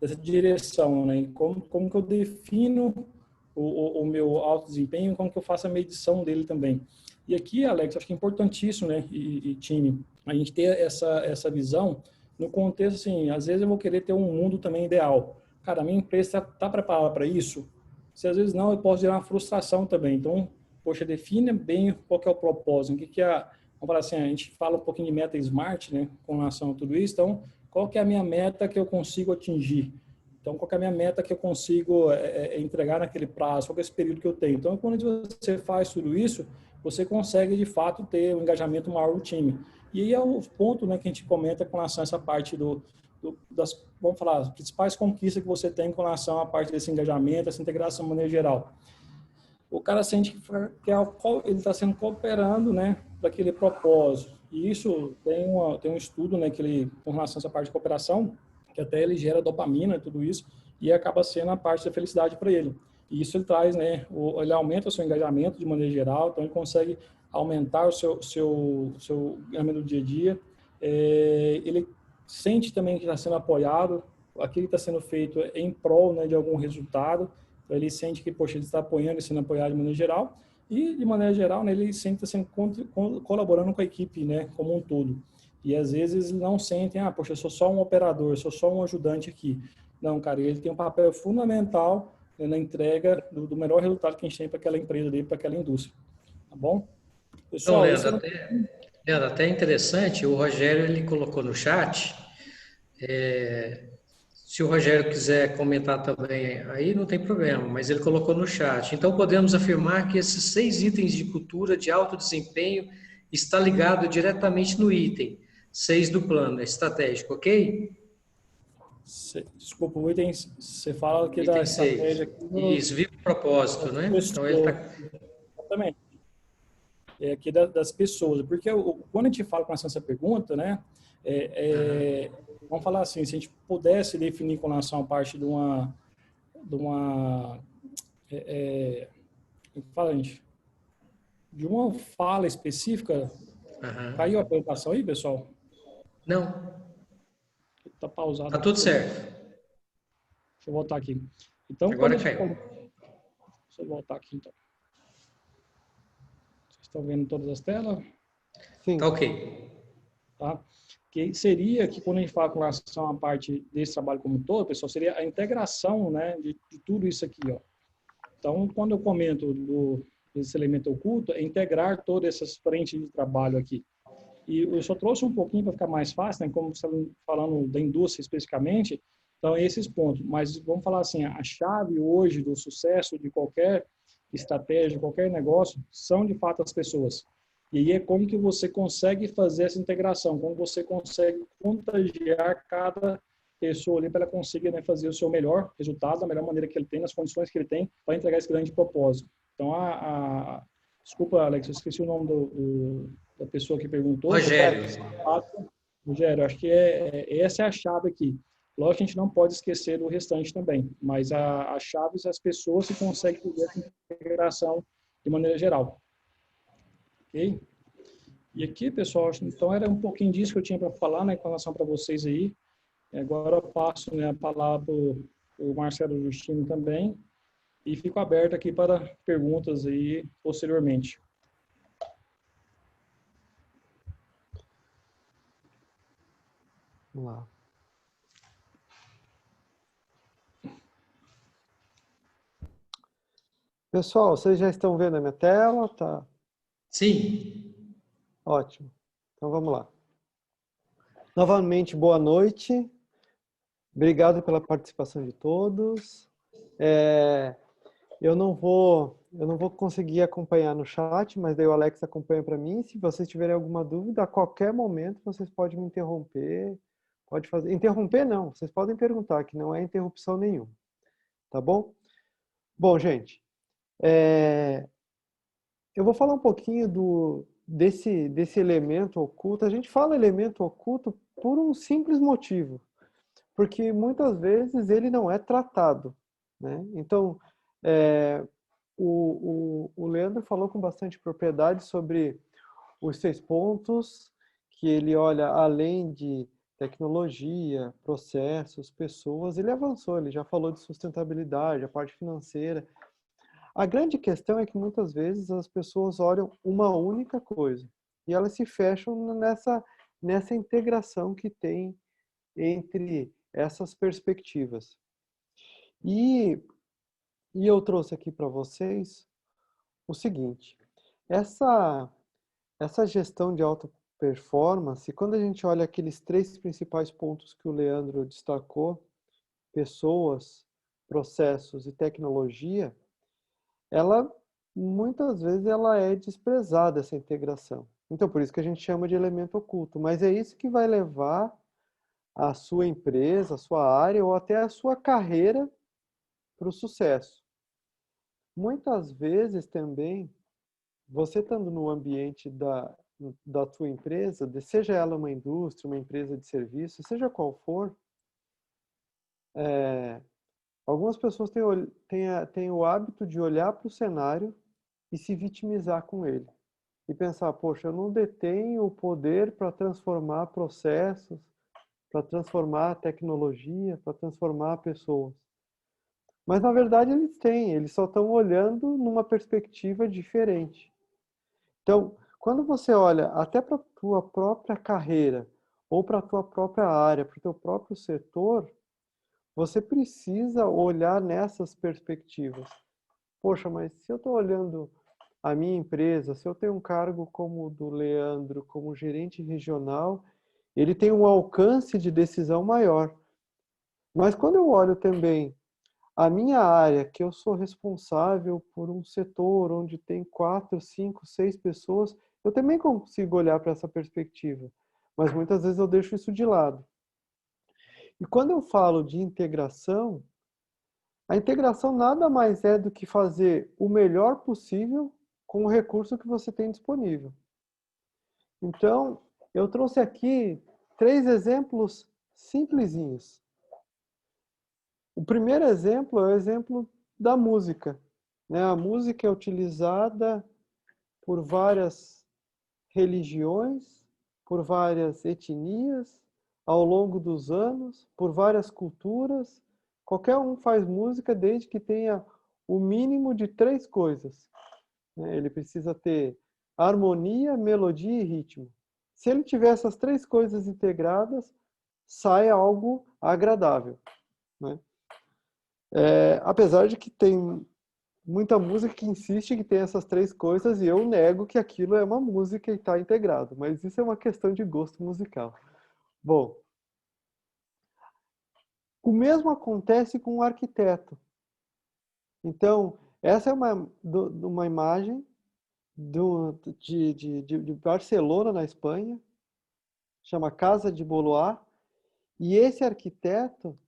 dessa direção, né? Como que eu defino o meu alto desempenho, como que eu faço a medição dele também. E aqui, Alex, acho que é importantíssimo, né, e time, a gente ter essa visão no contexto, assim, às vezes eu vou querer ter um mundo também ideal. Cara, a minha empresa está preparada para isso? Se às vezes não, eu posso gerar uma frustração também. Então, poxa, define bem qual que é o propósito, o que é vamos falar assim, a gente fala um pouquinho de meta smart, né, com relação a tudo isso. Então, qual que é a minha meta que eu consigo atingir? Então, qual que é a minha meta que eu consigo entregar naquele prazo? Qual que é esse período que eu tenho? Então, quando você faz tudo isso, você consegue, de fato, ter um engajamento maior do time. E aí é o ponto, né, que a gente comenta com relação a essa parte das, vamos falar, as principais conquistas que você tem com relação à parte desse engajamento, essa integração de maneira geral. O cara sente que ele está sendo cooperando, né, para aquele propósito. E isso tem um estudo, né, que ele, com relação a essa parte de cooperação, que até ele gera dopamina e tudo isso, e acaba sendo a parte da felicidade para ele. E isso ele traz, né, ele aumenta o seu engajamento de maneira geral, então ele consegue aumentar o seu engajamento do dia a dia. Ele sente também que está sendo apoiado, aquilo que está sendo feito em prol, né, de algum resultado, então ele sente que, poxa, ele está apoiando e sendo apoiado de maneira geral, e de maneira geral, né, ele sente que está colaborando com a equipe, né, como um todo. E às vezes não sentem, poxa, eu sou só um operador, eu sou só um ajudante aqui. Não, cara, ele tem um papel fundamental, né, na entrega do melhor resultado que a gente tem para aquela empresa dele, para aquela indústria. Tá bom? Pessoal, então, Leandro, até interessante, o Rogério ele colocou no chat, se o Rogério quiser comentar também, aí não tem problema, mas ele colocou no chat. Então, podemos afirmar que esses 6 itens de cultura de alto desempenho está ligado diretamente no item 6 do plano estratégico, ok? Desculpa, o item, você fala que da estratégia... Isso, viva o propósito, né? Então, ele está... Exatamente. É aqui das pessoas, porque quando a gente fala com essa pergunta, né, vamos falar assim, se a gente pudesse definir com relação à parte de uma fala, gente, de uma fala específica. Caiu a apresentação aí, pessoal? Não. Está pausado. Está tudo certo. Deixa eu voltar aqui. Então, agora caiu. Deixa eu voltar aqui, então. Vocês estão vendo todas as telas? Sim. Tá ok. Tá? Que seria que, quando a gente fala com relação à parte desse trabalho como um todo, pessoal, seria a integração, né, de tudo isso aqui, ó. Então, quando eu comento desse elemento oculto, é integrar todas essas frentes de trabalho aqui. E eu só trouxe um pouquinho para ficar mais fácil, né, como você está falando da indústria especificamente, então esses pontos. Mas vamos falar assim, a chave hoje do sucesso de qualquer estratégia, de qualquer negócio, são de fato as pessoas. E aí é como que você consegue fazer essa integração, como você consegue contagiar cada pessoa ali para ela conseguir, né, fazer o seu melhor resultado, da melhor maneira que ele tem, nas condições que ele tem, para entregar esse grande propósito. Então, desculpa, Alex, eu esqueci o nome da pessoa que perguntou. Rogério. Rogério, acho que essa é a chave aqui. Lógico que a gente não pode esquecer do restante também, mas a chave é as pessoas que conseguem fazer essa integração de maneira geral. Ok? E aqui, pessoal, então era um pouquinho disso que eu tinha para falar, né, com relação para vocês aí. Agora eu passo, né, a palavra para o Marcelo Justino também e fico aberto aqui para perguntas aí posteriormente. Vamos lá. Pessoal, vocês já estão vendo a minha tela? Tá? Sim. Ótimo. Então vamos lá. Novamente, boa noite. Obrigado pela participação de todos. Eu não vou conseguir acompanhar no chat, mas daí o Alex acompanha para mim. Se vocês tiverem alguma dúvida, a qualquer momento vocês podem me interromper. Pode fazer. Interromper não, vocês podem perguntar, que não é interrupção nenhuma. Tá bom? Bom, gente, eu vou falar um pouquinho desse elemento oculto. A gente fala elemento oculto por um simples motivo, porque muitas vezes ele não é tratado, né? Então, o Leandro falou com bastante propriedade sobre os 6 pontos, que ele olha além de tecnologia, processos, pessoas, ele avançou, ele já falou de sustentabilidade, a parte financeira. A grande questão é que muitas vezes as pessoas olham uma única coisa e elas se fecham nessa integração que tem entre essas perspectivas. E eu trouxe aqui para vocês o seguinte, essa essa gestão de alta performance, quando a gente olha aqueles 3 principais pontos que o Leandro destacou, pessoas, processos e tecnologia, ela muitas vezes ela é desprezada, essa integração. Então, por isso que a gente chama de elemento oculto. Mas é isso que vai levar a sua empresa, a sua área ou até a sua carreira para o sucesso. Muitas vezes também, você estando no ambiente da tua empresa, seja ela uma indústria, uma empresa de serviço, seja qual for, algumas pessoas têm o hábito de olhar para o cenário e se vitimizar com ele. E pensar, poxa, eu não detenho o poder para transformar processos, para transformar tecnologia, para transformar pessoas. Mas, na verdade, eles têm, eles só estão olhando numa perspectiva diferente. Então, quando você olha até para a tua própria carreira, ou para a tua própria área, para o teu próprio setor, você precisa olhar nessas perspectivas. Poxa, mas se eu estou olhando a minha empresa, se eu tenho um cargo como o do Leandro, como gerente regional, ele tem um alcance de decisão maior. Mas quando eu olho também a minha área, que eu sou responsável por um setor onde tem 4, 5, 6 pessoas, eu também consigo olhar para essa perspectiva. Mas muitas vezes eu deixo isso de lado. E quando eu falo de integração, a integração nada mais é do que fazer o melhor possível com o recurso que você tem disponível. Então, eu trouxe aqui 3 exemplos simplesinhos. O primeiro exemplo é o exemplo da música. A música é utilizada por várias religiões, por várias etnias, ao longo dos anos, por várias culturas. Qualquer um faz música desde que tenha o mínimo de 3 coisas. Ele precisa ter harmonia, melodia e ritmo. Se ele tiver essas 3 coisas integradas, sai algo agradável. Apesar de que tem muita música que insiste que tem essas 3 coisas e eu nego que aquilo é uma música e está integrado, mas isso é uma questão de gosto musical. Bom, o mesmo acontece com o arquiteto. Então, essa é uma imagem de Barcelona, na Espanha, chama Casa de Boloá, e esse arquiteto,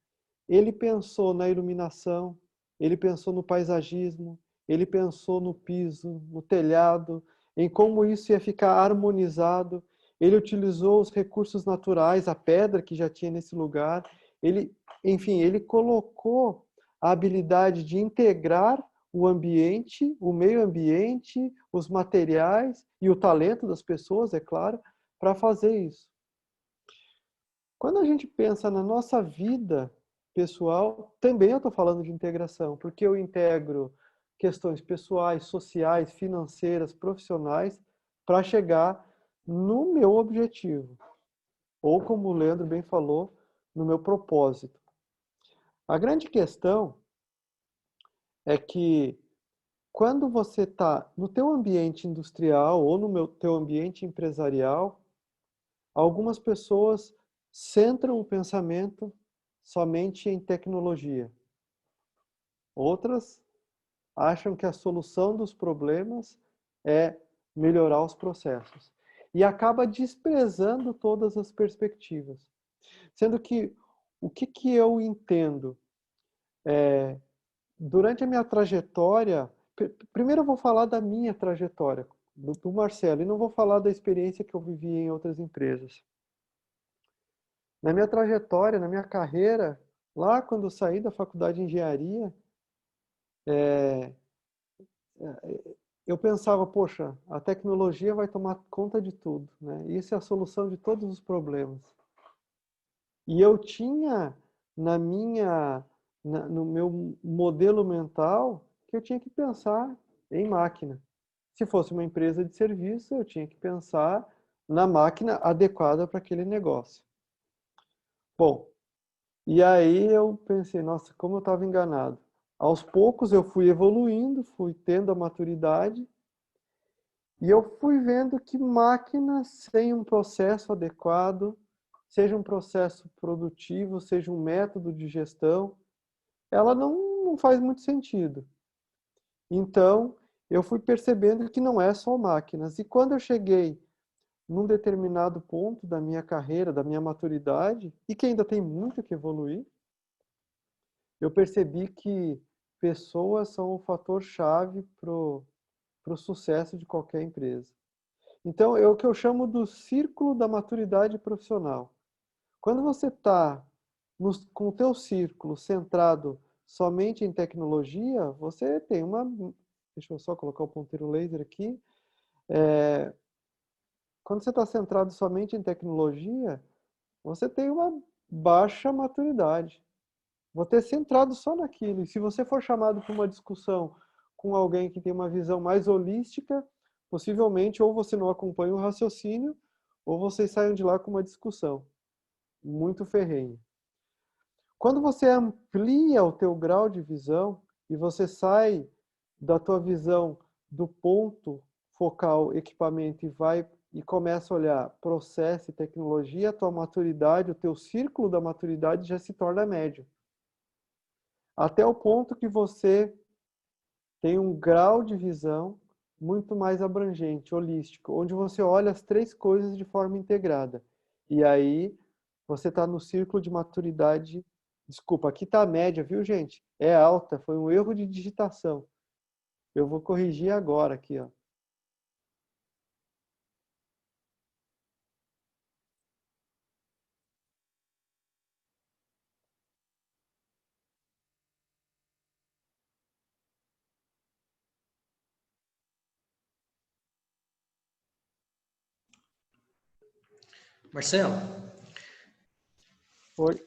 ele pensou na iluminação, ele pensou no paisagismo, ele pensou no piso, no telhado, em como isso ia ficar harmonizado. Ele utilizou os recursos naturais, a pedra que já tinha nesse lugar. Enfim, ele colocou a habilidade de integrar o ambiente, o meio ambiente, os materiais e o talento das pessoas, é claro, para fazer isso. Quando a gente pensa na nossa vida pessoal, também eu estou falando de integração, porque eu integro questões pessoais, sociais, financeiras, profissionais, para chegar no meu objetivo. Ou, como o Leandro bem falou, no meu propósito. A grande questão é que quando você está no teu ambiente industrial ou no teu ambiente empresarial, algumas pessoas centram o pensamento somente em tecnologia. Outras acham que a solução dos problemas é melhorar os processos. E acaba desprezando todas as perspectivas. Sendo que, o que eu entendo? Durante a minha trajetória, primeiro eu vou falar da minha trajetória, do Marcelo, e não vou falar da experiência que eu vivi em outras empresas. Na minha trajetória, na minha carreira, lá quando eu saí da faculdade de engenharia, eu pensava, poxa, a tecnologia vai tomar conta de tudo, né? Isso é a solução de todos os problemas. E eu tinha no meu modelo mental que eu tinha que pensar em máquina. Se fosse uma empresa de serviço, eu tinha que pensar na máquina adequada para aquele negócio. Bom, e aí eu pensei, nossa, como eu estava enganado. Aos poucos eu fui evoluindo, fui tendo a maturidade E eu fui vendo que máquinas sem um processo adequado, seja um processo produtivo, seja um método de gestão, ela não faz muito sentido. Então, eu fui percebendo que não é só máquinas. E quando eu cheguei num determinado ponto da minha carreira, da minha maturidade, e que ainda tem muito que evoluir, eu percebi que pessoas são o fator chave para o sucesso de qualquer empresa. Então, é o que eu chamo do círculo da maturidade profissional. Quando você está com o teu círculo centrado somente em tecnologia, você tem uma... Deixa eu só colocar o ponteiro laser aqui. Quando você está centrado somente em tecnologia, você tem uma baixa maturidade. Você é centrado só naquilo. E se você for chamado para uma discussão com alguém que tem uma visão mais holística, possivelmente ou você não acompanha o raciocínio, ou vocês saiam de lá com uma discussão muito ferrenha. Quando você amplia o teu grau de visão e você sai da tua visão do ponto focal equipamento e começa a olhar processo e tecnologia, a tua maturidade, o teu círculo da maturidade já se torna médio. Até o ponto que você tem um grau de visão muito mais abrangente, holístico, onde você olha as três coisas de forma integrada. E aí você está no círculo de maturidade. Desculpa, aqui está a média, viu, gente? É alta, foi um erro de digitação. Eu vou corrigir agora aqui, ó. Marcelo, Oi.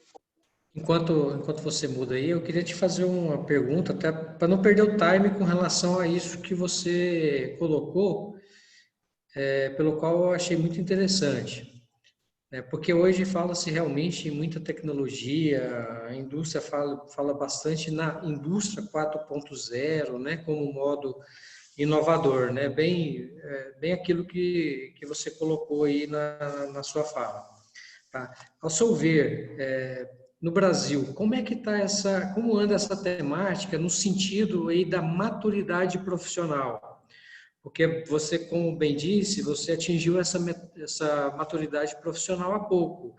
enquanto você muda aí, eu queria te fazer uma pergunta, até para não perder o time com relação a isso que você colocou, pelo qual eu achei muito interessante. Porque hoje fala-se realmente em muita tecnologia, a indústria fala bastante na indústria 4.0, né, como modo inovador, né, bem aquilo que você colocou aí na sua fala. Tá? Ao seu ver, no Brasil, como é que como anda essa temática no sentido aí da maturidade profissional? Porque você, como bem disse, você atingiu essa maturidade profissional há pouco.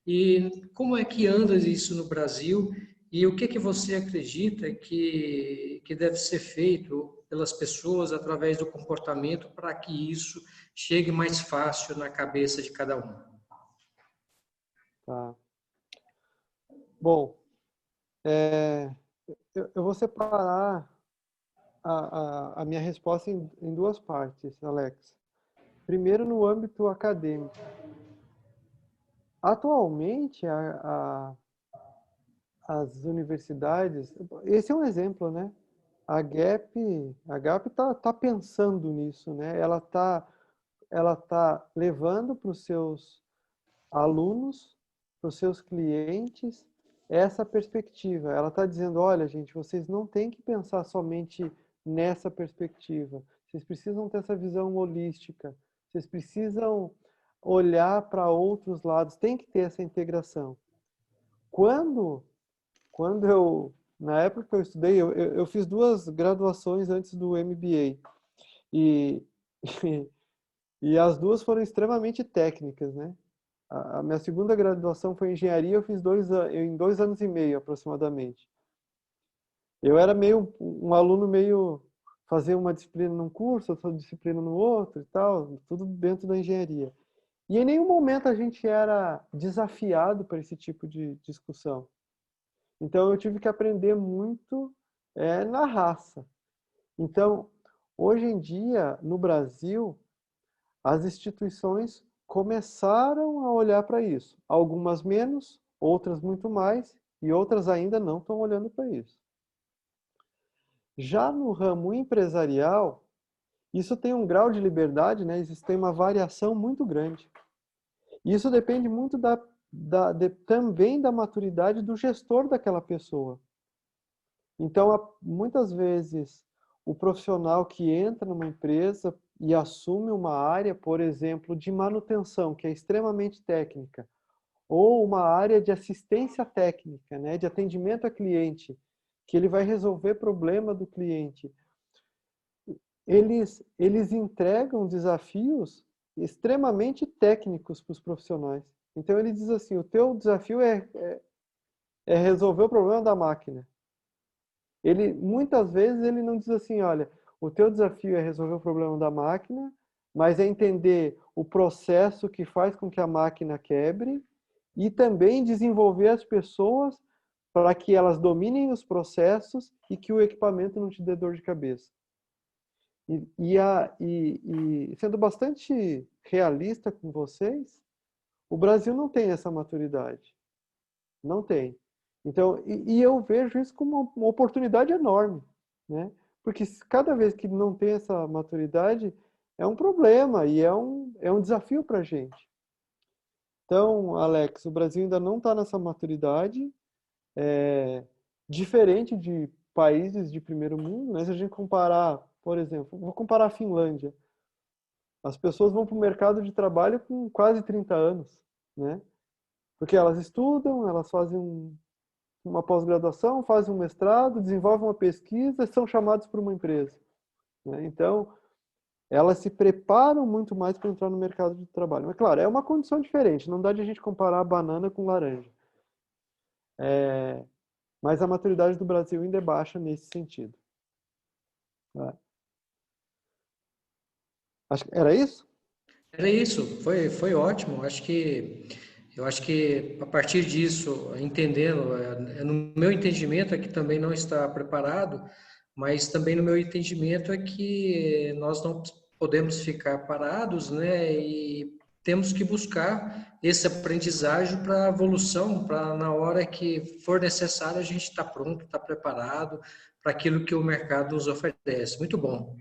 E como é que anda isso no Brasil? E o que você acredita que deve ser feito pelas pessoas através do comportamento para que isso chegue mais fácil na cabeça de cada um? Tá. Bom, eu vou separar a minha resposta em duas partes, Alex. Primeiro, no âmbito acadêmico. Atualmente, as universidades, esse é um exemplo, né? A GAP tá pensando nisso, né? Ela tá levando para os seus alunos, para os seus clientes, essa perspectiva. Ela está dizendo, olha, gente, vocês não têm que pensar somente nessa perspectiva. Vocês precisam ter essa visão holística. Vocês precisam olhar para outros lados. Tem que ter essa integração. Quando na época que eu estudei, eu fiz 2 graduações antes do MBA. E, e as duas foram extremamente técnicas, né? A minha segunda graduação foi em engenharia, eu fiz em 2 anos e meio aproximadamente. Eu era um aluno meio fazer uma disciplina num curso, outra disciplina no outro e tal, tudo dentro da engenharia. E em nenhum momento a gente era desafiado para esse tipo de discussão. Então eu tive que aprender muito na raça. Então, hoje em dia, no Brasil, as instituições começaram a olhar para isso. Algumas menos, outras muito mais, e outras ainda não estão olhando para isso. Já no ramo empresarial, isso tem um grau de liberdade, né? Isso tem uma variação muito grande. Isso depende muito também da maturidade do gestor daquela pessoa. Então, muitas vezes, o profissional que entra numa empresa e assume uma área, por exemplo, de manutenção, que é extremamente técnica, ou uma área de assistência técnica, né, de atendimento a cliente, que ele vai resolver problema do cliente. Eles entregam desafios extremamente técnicos para os profissionais. Então ele diz assim, o teu desafio é resolver o problema da máquina. Muitas vezes ele não diz assim, olha, o teu desafio é resolver o problema da máquina, mas é entender o processo que faz com que a máquina quebre e também desenvolver as pessoas para que elas dominem os processos e que o equipamento não te dê dor de cabeça. E sendo bastante realista com vocês, o Brasil não tem essa maturidade. Não tem. Então, eu vejo isso como uma oportunidade enorme, né? Porque cada vez que não tem essa maturidade, é um problema e é um desafio para a gente. Então, Alex, o Brasil ainda não está nessa maturidade, diferente de países de primeiro mundo, né? Se a gente comparar, por exemplo, vou comparar a Finlândia. As pessoas vão para o mercado de trabalho com quase 30 anos, né? Porque elas estudam, elas fazem uma pós-graduação, fazem um mestrado, desenvolvem uma pesquisa e são chamados para uma empresa, né? Então, elas se preparam muito mais para entrar no mercado de trabalho. Mas, claro, é uma condição diferente, não dá de a gente comparar banana com laranja. Mas a maturidade do Brasil ainda é baixa nesse sentido. Tá? Era isso? Era isso, foi ótimo. Eu acho que a partir disso, entendendo, no meu entendimento é que também não está preparado, mas também no meu entendimento é que nós não podemos ficar parados, né? E temos que buscar esse aprendizagem para a evolução, para na hora que for necessário a gente estar pronto, estar preparado para aquilo que o mercado nos oferece. Muito bom.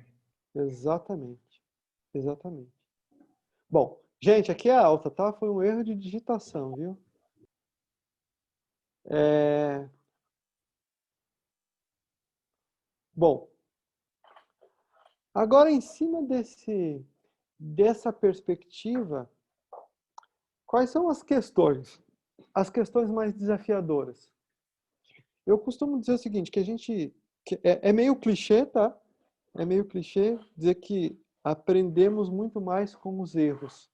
Exatamente. Exatamente. Bom, gente, aqui é alta, tá? Foi um erro de digitação, viu? Bom, agora em cima dessa perspectiva, quais são as questões? As questões mais desafiadoras. Eu costumo dizer o seguinte, que é meio clichê, tá? É meio clichê dizer que aprendemos muito mais com os erros.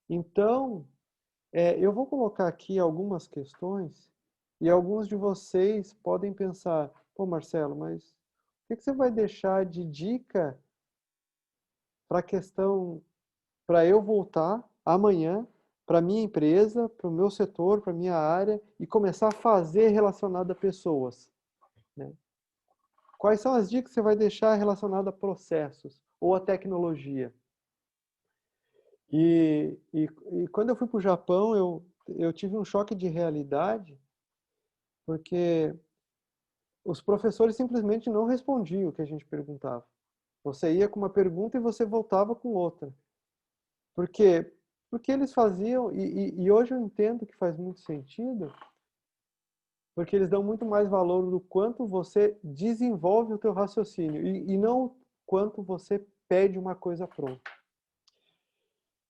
Então, eu vou colocar aqui algumas questões e alguns de vocês podem pensar, pô, Marcelo, mas o que você vai deixar de dica para a questão, para eu voltar amanhã para a minha empresa, para o meu setor, para a minha área e começar a fazer relacionado a pessoas, né? Quais são as dicas que você vai deixar relacionadas a processos ou a tecnologia? E quando eu fui para o Japão, eu tive um choque de realidade, porque os professores simplesmente não respondiam o que a gente perguntava. Você ia com uma pergunta e você voltava com outra. Por quê? Porque eles faziam, e hoje eu entendo que faz muito sentido, porque eles dão muito mais valor no quanto você desenvolve o teu raciocínio e não quanto você pede uma coisa pronta.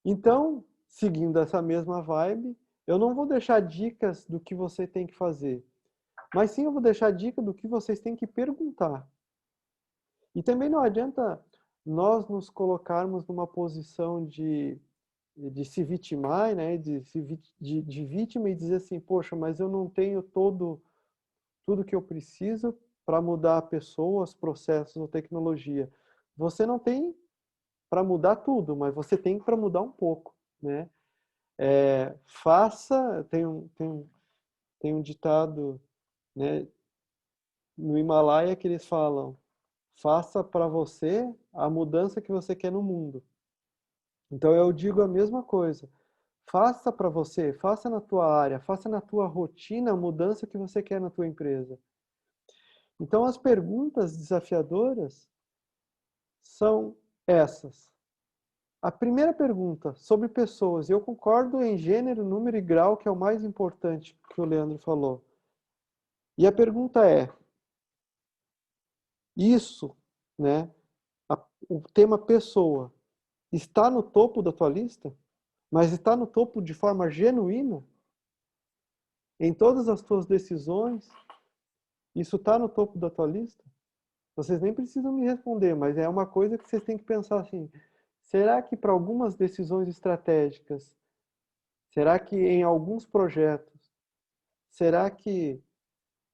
Então, seguindo essa mesma vibe, eu não vou deixar dicas do que você tem que fazer, mas sim eu vou deixar dica do que vocês têm que perguntar. E também não adianta nós nos colocarmos numa posição de se vitimar, né? de vítima e dizer assim, poxa, mas eu não tenho tudo que eu preciso para mudar pessoas, processos ou tecnologia. Você não tem para mudar tudo, mas você tem para mudar um pouco, né? Tem um ditado, né, no Himalaia que eles falam, faça para você a mudança que você quer no mundo. Então eu digo a mesma coisa. Faça para você, faça na tua área, faça na tua rotina a mudança que você quer na tua empresa. Então as perguntas desafiadoras são essas. A primeira pergunta, sobre pessoas, eu concordo em gênero, número e grau, que é o mais importante que o Leandro falou. E a pergunta é, isso né? O tema pessoa está no topo da tua lista, mas está no topo de forma genuína? Em todas as tuas decisões, isso está no topo da tua lista? Vocês nem precisam me responder, mas é uma coisa que vocês têm que pensar assim, será que para algumas decisões estratégicas, será que em alguns projetos, será que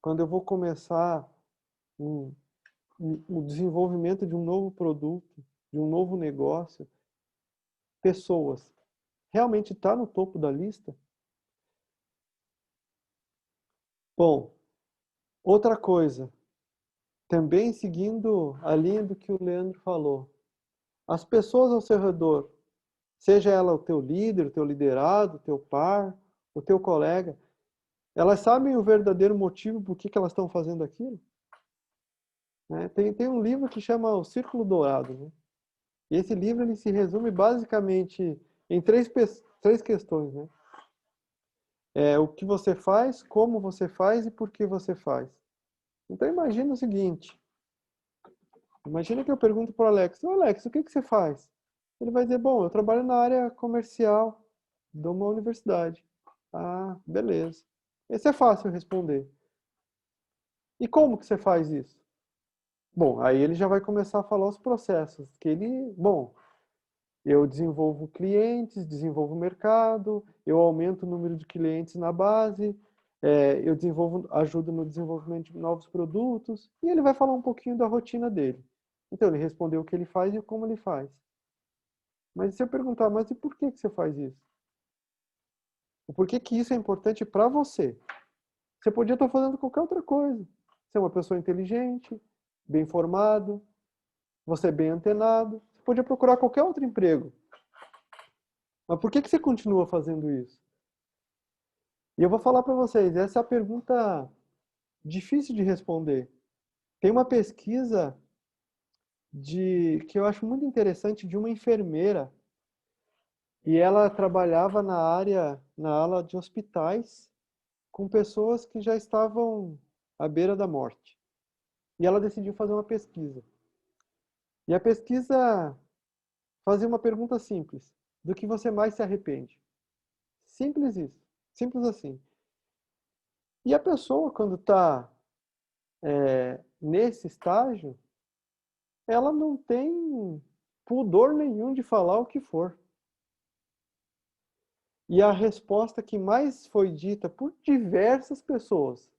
quando eu vou começar o desenvolvimento de um novo produto, de um novo negócio, pessoas, realmente está no topo da lista? Bom, outra coisa, também seguindo a linha do que o Leandro falou, as pessoas ao seu redor, seja ela o teu líder, o teu liderado, o teu par, o teu colega, elas sabem o verdadeiro motivo por que elas estão fazendo aquilo? Né? Tem um livro que chama O Círculo Dourado, né? E esse livro ele se resume basicamente em três questões, né? O que você faz, como você faz e por que você faz. Então imagina o seguinte, imagina que eu pergunto para o Alex, Alex, o que você faz? Ele vai dizer, bom, eu trabalho na área comercial de uma universidade. Ah, beleza. Esse é fácil responder. E como que você faz isso? Bom, aí ele já vai começar a falar os processos. Eu desenvolvo clientes, desenvolvo mercado, eu aumento o número de clientes na base, eu ajudo no desenvolvimento de novos produtos, e ele vai falar um pouquinho da rotina dele. Então, ele respondeu o que ele faz e como ele faz. Mas se eu perguntar, mas e por que você faz isso? Por que isso é importante para você? Você podia estar fazendo qualquer outra coisa. Você é uma pessoa inteligente, bem formado, você é bem antenado, você podia procurar qualquer outro emprego. Mas por que você continua fazendo isso? E eu vou falar para vocês, essa é a pergunta difícil de responder. Tem uma pesquisa que eu acho muito interessante de uma enfermeira e ela trabalhava na ala de hospitais com pessoas que já estavam à beira da morte. E ela decidiu fazer uma pesquisa. E a pesquisa fazia uma pergunta simples: do que você mais se arrepende? Simples isso, simples assim. E a pessoa, quando está nesse estágio, ela não tem pudor nenhum de falar o que for. E a resposta que mais foi dita por diversas pessoas,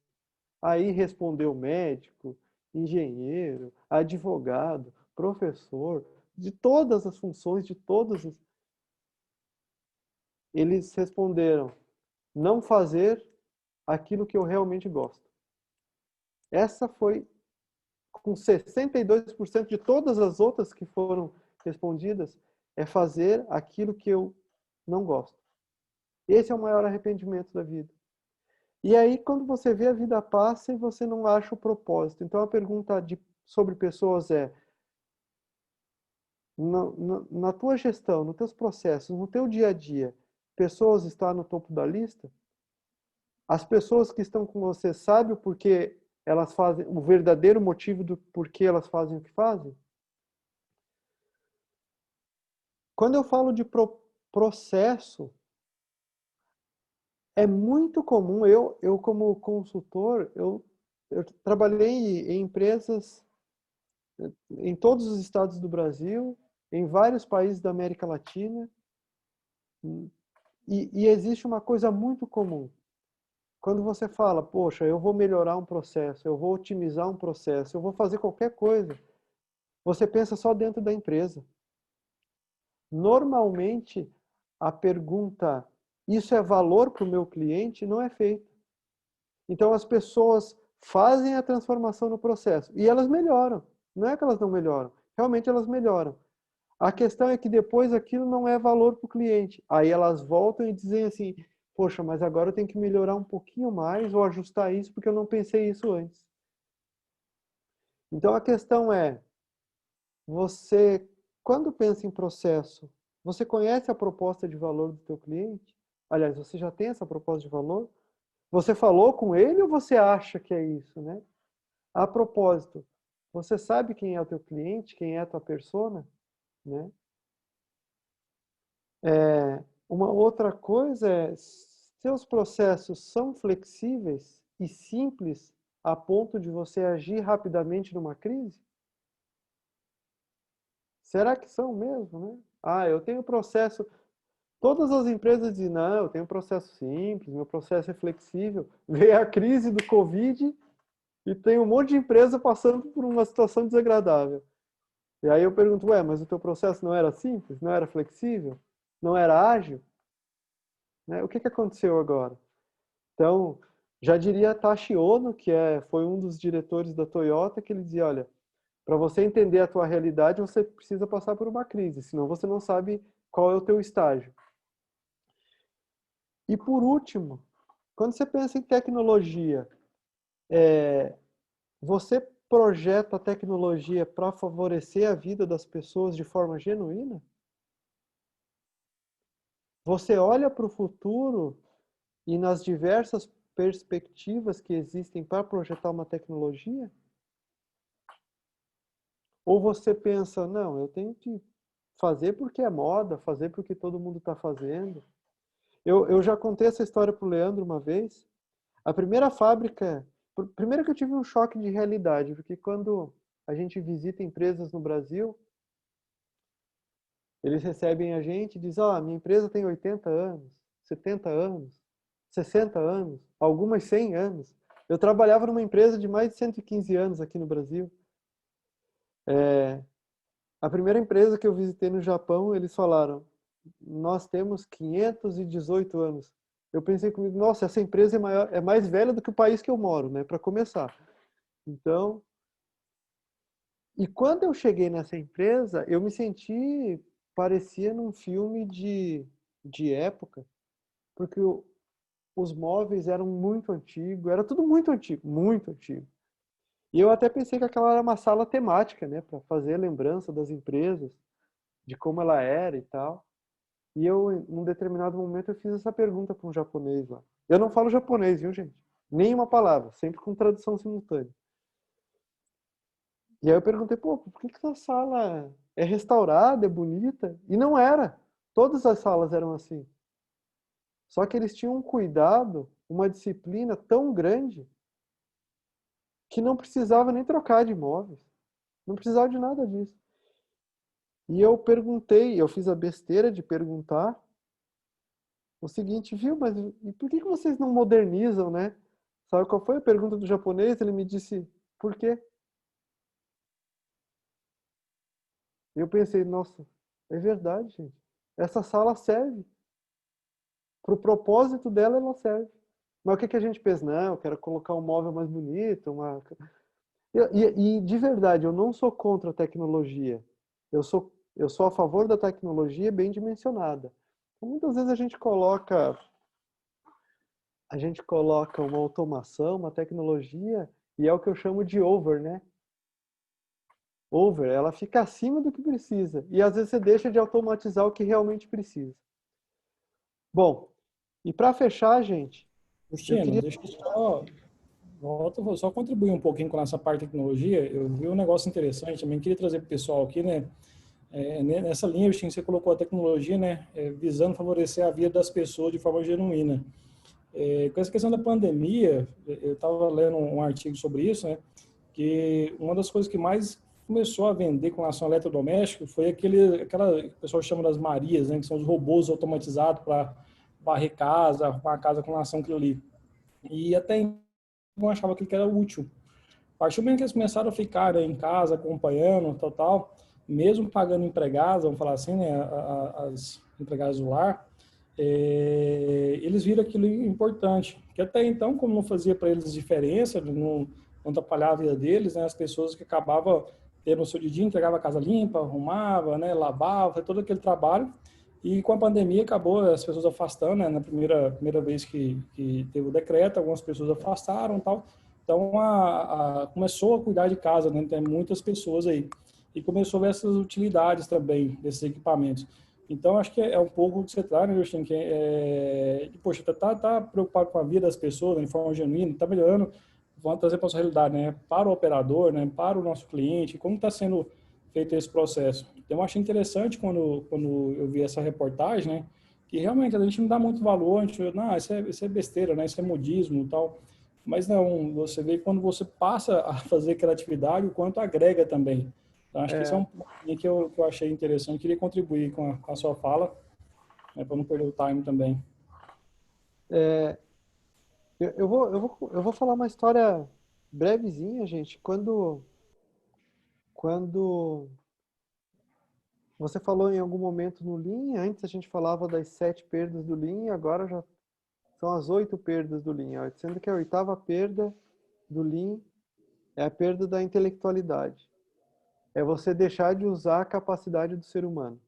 aí respondeu médico, engenheiro, advogado, professor, de todas as funções, eles responderam: não fazer aquilo que eu realmente gosto. Essa foi com 62% de todas as outras que foram respondidas, é fazer aquilo que eu não gosto. Esse é o maior arrependimento da vida. E aí, quando você vê a vida passa e você não acha o propósito. Então, a pergunta sobre pessoas é: na tua gestão, nos teus processos, no teu dia a dia, pessoas estão no topo da lista? As pessoas que estão com você sabem o porquê elas fazem, o verdadeiro motivo do porquê elas fazem o que fazem? Quando eu falo de processo, é muito comum, eu como consultor, eu trabalhei em empresas em todos os estados do Brasil, em vários países da América Latina, e existe uma coisa muito comum. Quando você fala, poxa, eu vou melhorar um processo, eu vou otimizar um processo, eu vou fazer qualquer coisa, você pensa só dentro da empresa. Normalmente, a pergunta, isso é valor para o meu cliente, não é feita. Então, as pessoas fazem a transformação no processo e elas melhoram. Não é que elas não melhoram, realmente elas melhoram. A questão é que depois aquilo não é valor para o cliente. Aí elas voltam e dizem assim, poxa, mas agora eu tenho que melhorar um pouquinho mais ou ajustar isso porque eu não pensei isso antes. Então a questão é, você, quando pensa em processo, você conhece a proposta de valor do teu cliente? Aliás, você já tem essa proposta de valor? Você falou com ele ou você acha que é isso, né? A propósito, Você sabe quem é o teu cliente, quem é a tua persona, né? Uma outra coisa é, seus processos são flexíveis e simples a ponto de você agir rapidamente numa crise? Será que são mesmo, né? Ah, eu tenho processo... Todas as empresas dizem, não, eu tenho um processo simples, meu processo é flexível. Veio a crise do Covid e tem um monte de empresa passando por uma situação desagradável. E aí eu pergunto, ué, mas o teu processo não era simples, não era flexível, não era ágil? Né? O que aconteceu agora? Então, já diria Tashi Ono, que foi um dos diretores da Toyota, que ele dizia, olha, para você entender a tua realidade, você precisa passar por uma crise, senão você não sabe qual é o teu estágio. E por último, quando você pensa em tecnologia, você projeta a tecnologia para favorecer a vida das pessoas de forma genuína? Você olha para o futuro e nas diversas perspectivas que existem para projetar uma tecnologia? Ou você pensa, não, eu tenho que fazer porque é moda, fazer porque todo mundo está fazendo? Eu já contei essa história para o Leandro uma vez. A primeira fábrica... Primeiro que eu tive um choque de realidade, porque quando a gente visita empresas no Brasil, eles recebem a gente e dizem, minha empresa tem 80 anos, 70 anos, 60 anos, algumas 100 anos. Eu trabalhava numa empresa de mais de 115 anos aqui no Brasil. A primeira empresa que eu visitei no Japão, eles falaram, nós temos 518 anos. Eu pensei comigo, nossa, essa empresa é mais velha do que o país que eu moro, né, para começar. Então, e quando eu cheguei nessa empresa, eu me senti, parecia num filme de época, porque os móveis eram muito antigos, era tudo muito antigo, muito antigo. E eu até pensei que aquela era uma sala temática, né, para fazer lembrança das empresas, de como ela era e tal. E eu, num determinado momento, eu fiz essa pergunta para um japonês lá. Eu não falo japonês, viu, gente? Nenhuma palavra, sempre com tradução simultânea. E aí eu perguntei, pô, por que essa sala é restaurada, é bonita? E não era. Todas as salas eram assim. Só que eles tinham um cuidado, uma disciplina tão grande que não precisava nem trocar de imóveis. Não precisava de nada disso. E eu perguntei, eu fiz a besteira de perguntar o seguinte, viu, mas e por que vocês não modernizam, né? Sabe qual foi a pergunta do japonês? Ele me disse, por quê? Eu pensei, nossa, é verdade, gente. Essa sala serve. Para o propósito dela, ela serve. Mas o que a gente pensa? Não, eu quero colocar um móvel mais bonito. E de verdade, eu não sou contra a tecnologia. Eu sou a favor da tecnologia bem dimensionada. Então, muitas vezes a gente coloca uma automação, uma tecnologia, e é o que eu chamo de over, né? Over, ela fica acima do que precisa. E às vezes você deixa de automatizar o que realmente precisa. Bom, e para fechar, gente... Justino, deixa eu vou só contribuir um pouquinho com essa parte de tecnologia. Eu vi um negócio interessante, também queria trazer para o pessoal aqui, né? Nessa linha, Justino, você colocou a tecnologia, né? Visando favorecer a vida das pessoas de forma genuína. Com essa questão da pandemia, eu estava lendo um artigo sobre isso, né? Que uma das coisas que mais começou a vender com relação ao eletrodoméstico foi aquela que o pessoal chama das Marias, né? Que são os robôs automatizados para varrer casa, arrumar a casa com relação àquilo ali. E até então eu achava que era útil. A partir do momento que eles começaram a ficar, né, em casa, acompanhando, tal, mesmo pagando empregados, vamos falar assim, né, as empregadas do lar, eles viram aquilo importante. Que até então, como não fazia para eles diferença, não atrapalhava a vida deles, né, as pessoas que acabavam tendo o seu dia, entregava a casa limpa, arrumava, né, lavava, todo aquele trabalho. E com a pandemia acabou as pessoas afastando, né? Na primeira vez que teve o decreto, algumas pessoas afastaram, tal. Então começou a cuidar de casa, né? Tem muitas pessoas aí e começou a ver essas utilidades também desses equipamentos. Então acho que é um pouco o que você traz, né, Justin? Poxa, tá preocupado com a vida das pessoas, né, de forma genuína, tá melhorando, vamos trazer para a nossa realidade, né? Para o operador, né? Para o nosso cliente, como está sendo feito esse processo. Então, eu achei interessante quando eu vi essa reportagem, né? Que realmente a gente não dá muito valor, a gente, não, isso é besteira, né? Isso é modismo e tal. Mas não, você vê que quando você passa a fazer aquela atividade, o quanto agrega também. Então, acho que isso é um ponto que eu achei interessante, queria contribuir com a sua fala, né, para não perder o time também. Eu vou falar uma história brevezinha, gente. Quando você falou em algum momento no Lean, antes a gente falava das 7 perdas do Lean, agora já são as 8 perdas do Lean, sendo que a 8ª perda do Lean é a perda da intelectualidade. É você deixar de usar a capacidade do ser humano.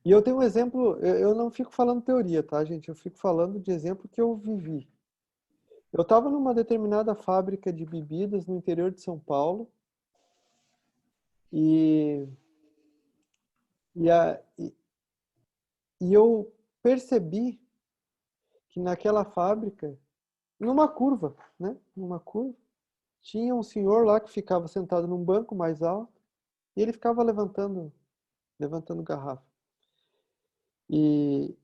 E eu tenho um exemplo, eu não fico falando teoria, tá, gente? Eu fico falando de exemplo que eu vivi. Eu estava numa determinada fábrica de bebidas no interior de São Paulo e, e, a, e, e eu percebi que naquela fábrica, numa curva, né? Numa curva, tinha um senhor lá que ficava sentado num banco mais alto e ele ficava levantando garrafa. E,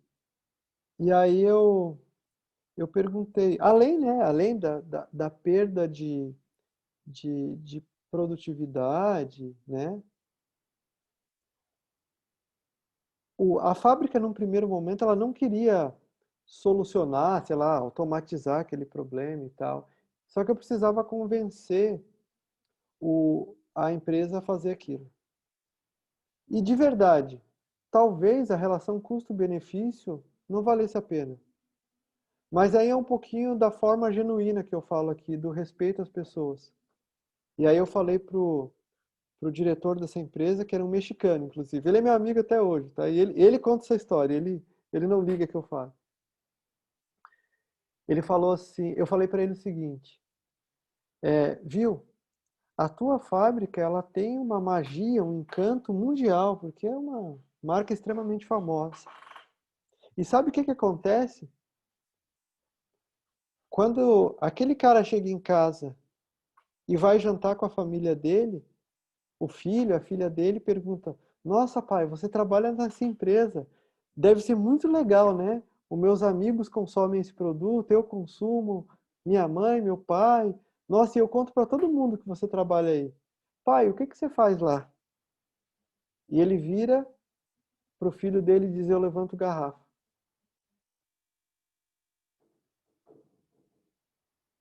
e aí eu perguntei, além da perda de produtividade, né? A fábrica, num primeiro momento, ela não queria solucionar, sei lá, automatizar aquele problema e tal. Só que eu precisava convencer a empresa a fazer aquilo. E de verdade, talvez a relação custo-benefício não valesse a pena. Mas aí é um pouquinho da forma genuína que eu falo aqui, do respeito às pessoas. E aí eu falei pro diretor dessa empresa, que era um mexicano, inclusive. Ele é meu amigo até hoje, tá? E ele conta essa história, ele não liga que eu falo. Ele falou assim, eu falei para ele o seguinte, viu, a tua fábrica, ela tem uma magia, um encanto mundial, porque é uma marca extremamente famosa. E sabe o que acontece? Quando aquele cara chega em casa e vai jantar com a família dele, o filho, a filha dele pergunta, nossa pai, você trabalha nessa empresa, deve ser muito legal, né? Os meus amigos consomem esse produto, eu consumo, minha mãe, meu pai, nossa, e eu conto para todo mundo que você trabalha aí. Pai, o que você faz lá? E ele vira pro filho dele e diz, eu levanto garrafa.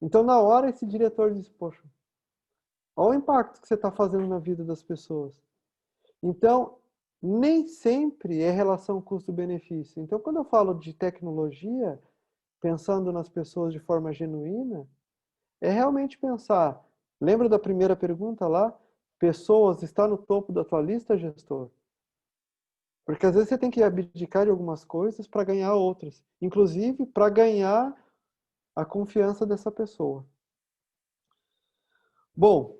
Então, na hora, esse diretor diz, poxa, olha o impacto que você está fazendo na vida das pessoas. Então, nem sempre é relação custo-benefício. Então, quando eu falo de tecnologia, pensando nas pessoas de forma genuína, é realmente pensar, lembra da primeira pergunta lá? Pessoas está no topo da tua lista, gestor? Porque às vezes você tem que abdicar de algumas coisas para ganhar outras. Inclusive, para ganhar a confiança dessa pessoa. Bom,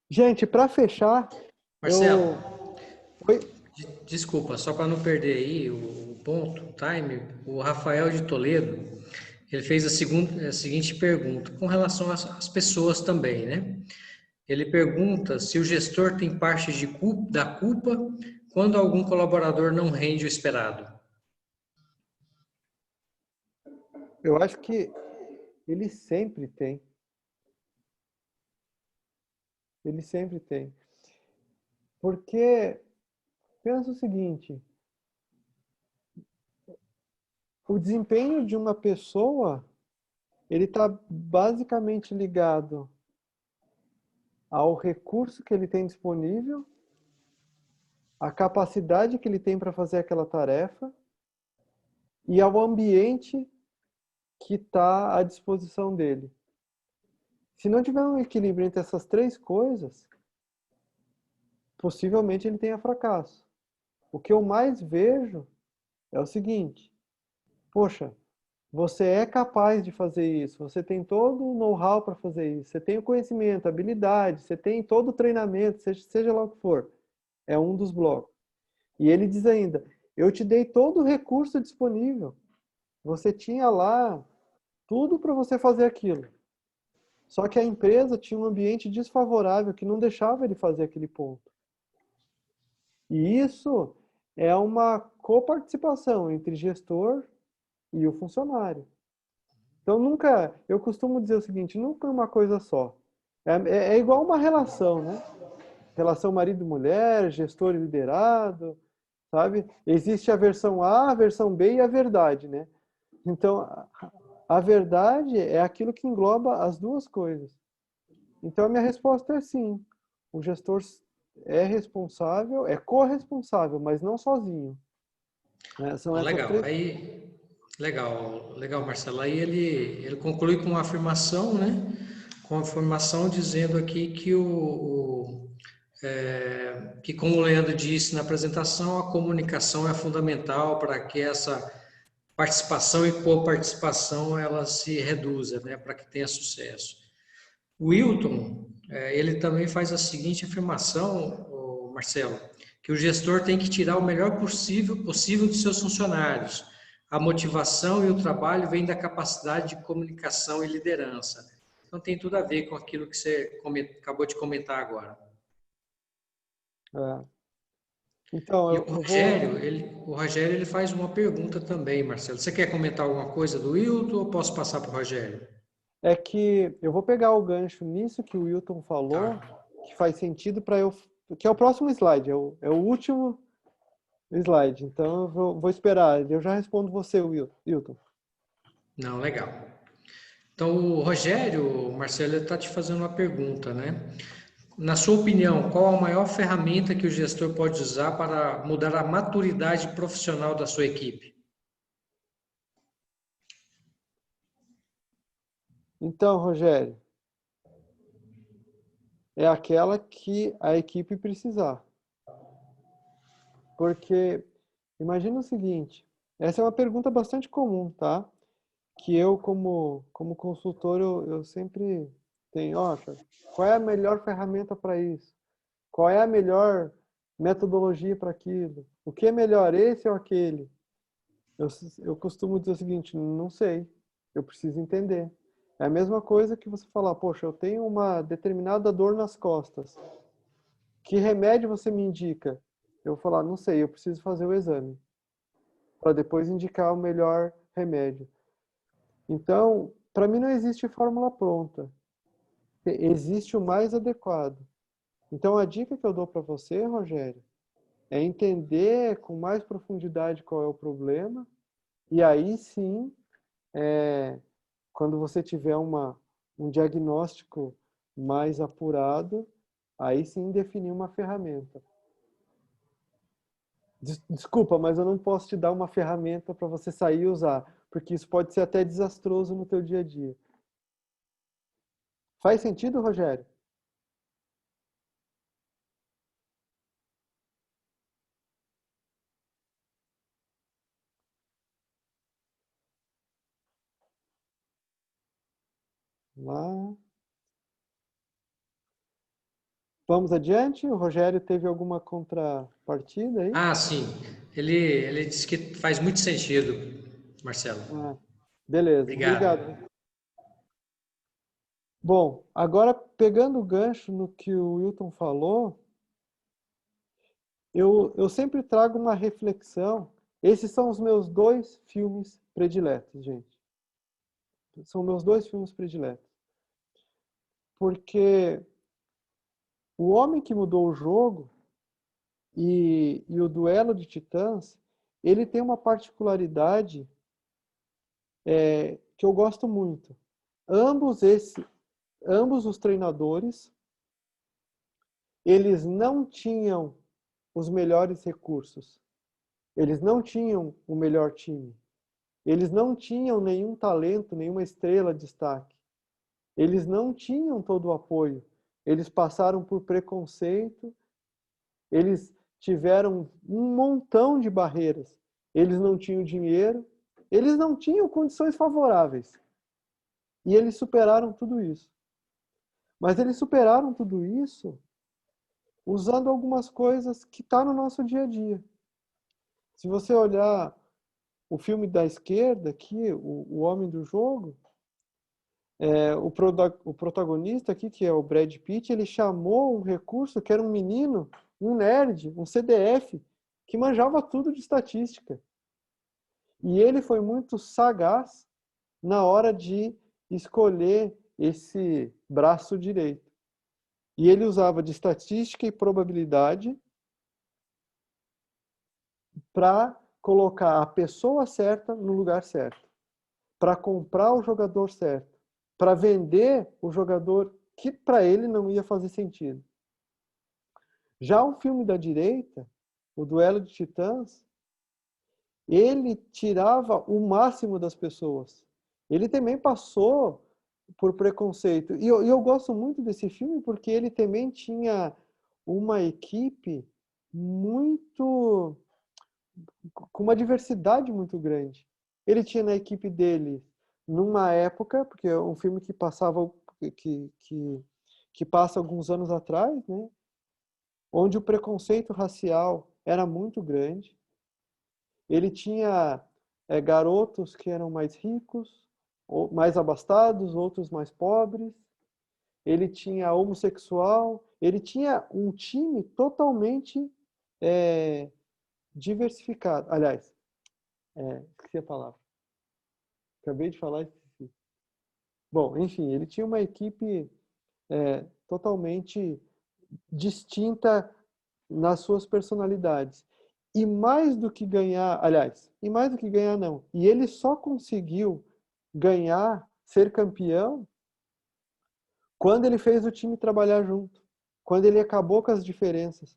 gente, para fechar, Marcelo, Oi? desculpa, só para não perder aí o ponto, o time, o Rafael de Toledo, ele fez a seguinte pergunta, com relação às pessoas também, né? Ele pergunta se o gestor tem parte da culpa quando algum colaborador não rende o esperado. Eu acho que ele sempre tem. Ele sempre tem. Porque, pensa o seguinte, o desempenho de uma pessoa, ele está basicamente ligado ao recurso que ele tem disponível, à capacidade que ele tem para fazer aquela tarefa e ao ambiente que está à disposição dele. Se não tiver um equilíbrio entre essas 3 coisas, possivelmente ele tenha fracasso. O que eu mais vejo é o seguinte, poxa, você é capaz de fazer isso, você tem todo o know-how para fazer isso, você tem o conhecimento, a habilidade, você tem todo o treinamento, seja lá o que for. É um dos blocos. E ele diz ainda, eu te dei todo o recurso disponível. Você tinha lá tudo para você fazer aquilo. Só que a empresa tinha um ambiente desfavorável que não deixava ele fazer aquele ponto. E isso é uma coparticipação entre gestor e o funcionário. Então, nunca, eu costumo dizer o seguinte, nunca uma coisa só. É igual uma relação, né? Relação marido-mulher, gestor e liderado, sabe? Existe a versão A, a versão B e a verdade, né? Então, a verdade é aquilo que engloba as duas coisas. Então, a minha resposta é sim. O gestor é responsável, é corresponsável, mas não sozinho. Né? São essas Legal. três. Aí, legal, Marcelo. Aí ele conclui com uma afirmação, né? Com a afirmação dizendo aqui que que como o Leandro disse na apresentação, a comunicação é fundamental para que essa participação e coparticipação ela se reduza, né? Para que tenha sucesso. O Wilton, ele também faz a seguinte afirmação, Marcelo, que o gestor tem que tirar o melhor possível de seus funcionários. A motivação e o trabalho vêm da capacidade de comunicação e liderança. Então tem tudo a ver com aquilo que você acabou de comentar agora. É. Então, E eu vou. O Rogério ele faz uma pergunta também, Marcelo. Você quer comentar alguma coisa do Wilton ou posso passar para o Rogério? É que eu vou pegar o gancho nisso que o Wilton Tá. falou, que faz sentido para eu. Que é o próximo slide, é o último slide. Então, eu vou esperar. Eu já respondo você, Wilton. Não, legal. Então, o Rogério, Marcelo, está te fazendo uma pergunta, né? Na sua opinião, qual a maior ferramenta que o gestor pode usar para mudar a maturidade profissional da sua equipe? Então, Rogério, é aquela que a equipe precisar. Porque imagina o seguinte, essa é uma pergunta bastante comum, tá? Que eu, como consultor, eu sempre tenho, ó, qual é a melhor ferramenta para isso? Qual é a melhor metodologia para aquilo? O que é melhor, esse ou aquele? Eu costumo dizer o seguinte, não sei, eu preciso entender. É a mesma coisa que você falar, poxa, eu tenho uma determinada dor nas costas. Que remédio você me indica? Eu vou falar, não sei, eu preciso fazer o exame. Para depois indicar o melhor remédio. Então, para mim não existe fórmula pronta. Existe o mais adequado. Então, a dica que eu dou para você, Rogério, é entender com mais profundidade qual é o problema e aí sim, quando você tiver um diagnóstico mais apurado, aí sim definir uma ferramenta. Desculpa, mas eu não posso te dar uma ferramenta para você sair e usar, porque isso pode ser até desastroso no teu dia a dia. Faz sentido, Rogério? Lá. Vamos adiante? O Rogério teve alguma contrapartida aí? Ah, sim. Ele disse que faz muito sentido, Marcelo. Ah, beleza, Obrigado. obrigado. Bom, agora pegando o gancho no que o Wilton falou, eu sempre trago uma reflexão. Esses são os meus dois filmes prediletos, gente. São meus dois filmes prediletos. Porque O Homem que Mudou o Jogo e o Duelo de Titãs, ele tem uma particularidade que eu gosto muito. Ambos os treinadores, eles não tinham os melhores recursos. Eles não tinham o melhor time. Eles não tinham nenhum talento, nenhuma estrela de destaque. Eles não tinham todo o apoio. Eles passaram por preconceito. Eles tiveram um montão de barreiras. Eles não tinham dinheiro. Eles não tinham condições favoráveis. E eles superaram tudo isso. Mas eles superaram tudo isso usando algumas coisas que estão no nosso dia a dia. Se você olhar o filme da esquerda aqui, o Homem do Jogo, o protagonista aqui, que é o Brad Pitt, ele chamou um recurso que era um menino, um nerd, um CDF, que manjava tudo de estatística. E ele foi muito sagaz na hora de escolher esse braço direito. E ele usava de estatística e probabilidade para colocar a pessoa certa no lugar certo, para comprar o jogador certo, para vender o jogador que para ele não ia fazer sentido. Já o filme da direita, o Duelo de Titãs, ele tirava o máximo das pessoas. Ele também passou por preconceito. E eu gosto muito desse filme porque ele também tinha uma equipe muito... com uma diversidade muito grande. Ele tinha na equipe dele, numa época, porque é um filme que passava, que passa alguns anos atrás, né? Onde o preconceito racial era muito grande. Ele tinha garotos que eram mais ricos, ou mais abastados, outros mais pobres. Ele tinha homossexual. Ele tinha um time totalmente diversificado. Aliás, esqueci a palavra. Acabei de falar e esqueci. Bom, enfim, ele tinha uma equipe totalmente distinta nas suas personalidades. E mais do que ganhar, aliás, e mais do que ganhar não, e ele só conseguiu ganhar, ser campeão, quando ele fez o time trabalhar junto, quando ele acabou com as diferenças.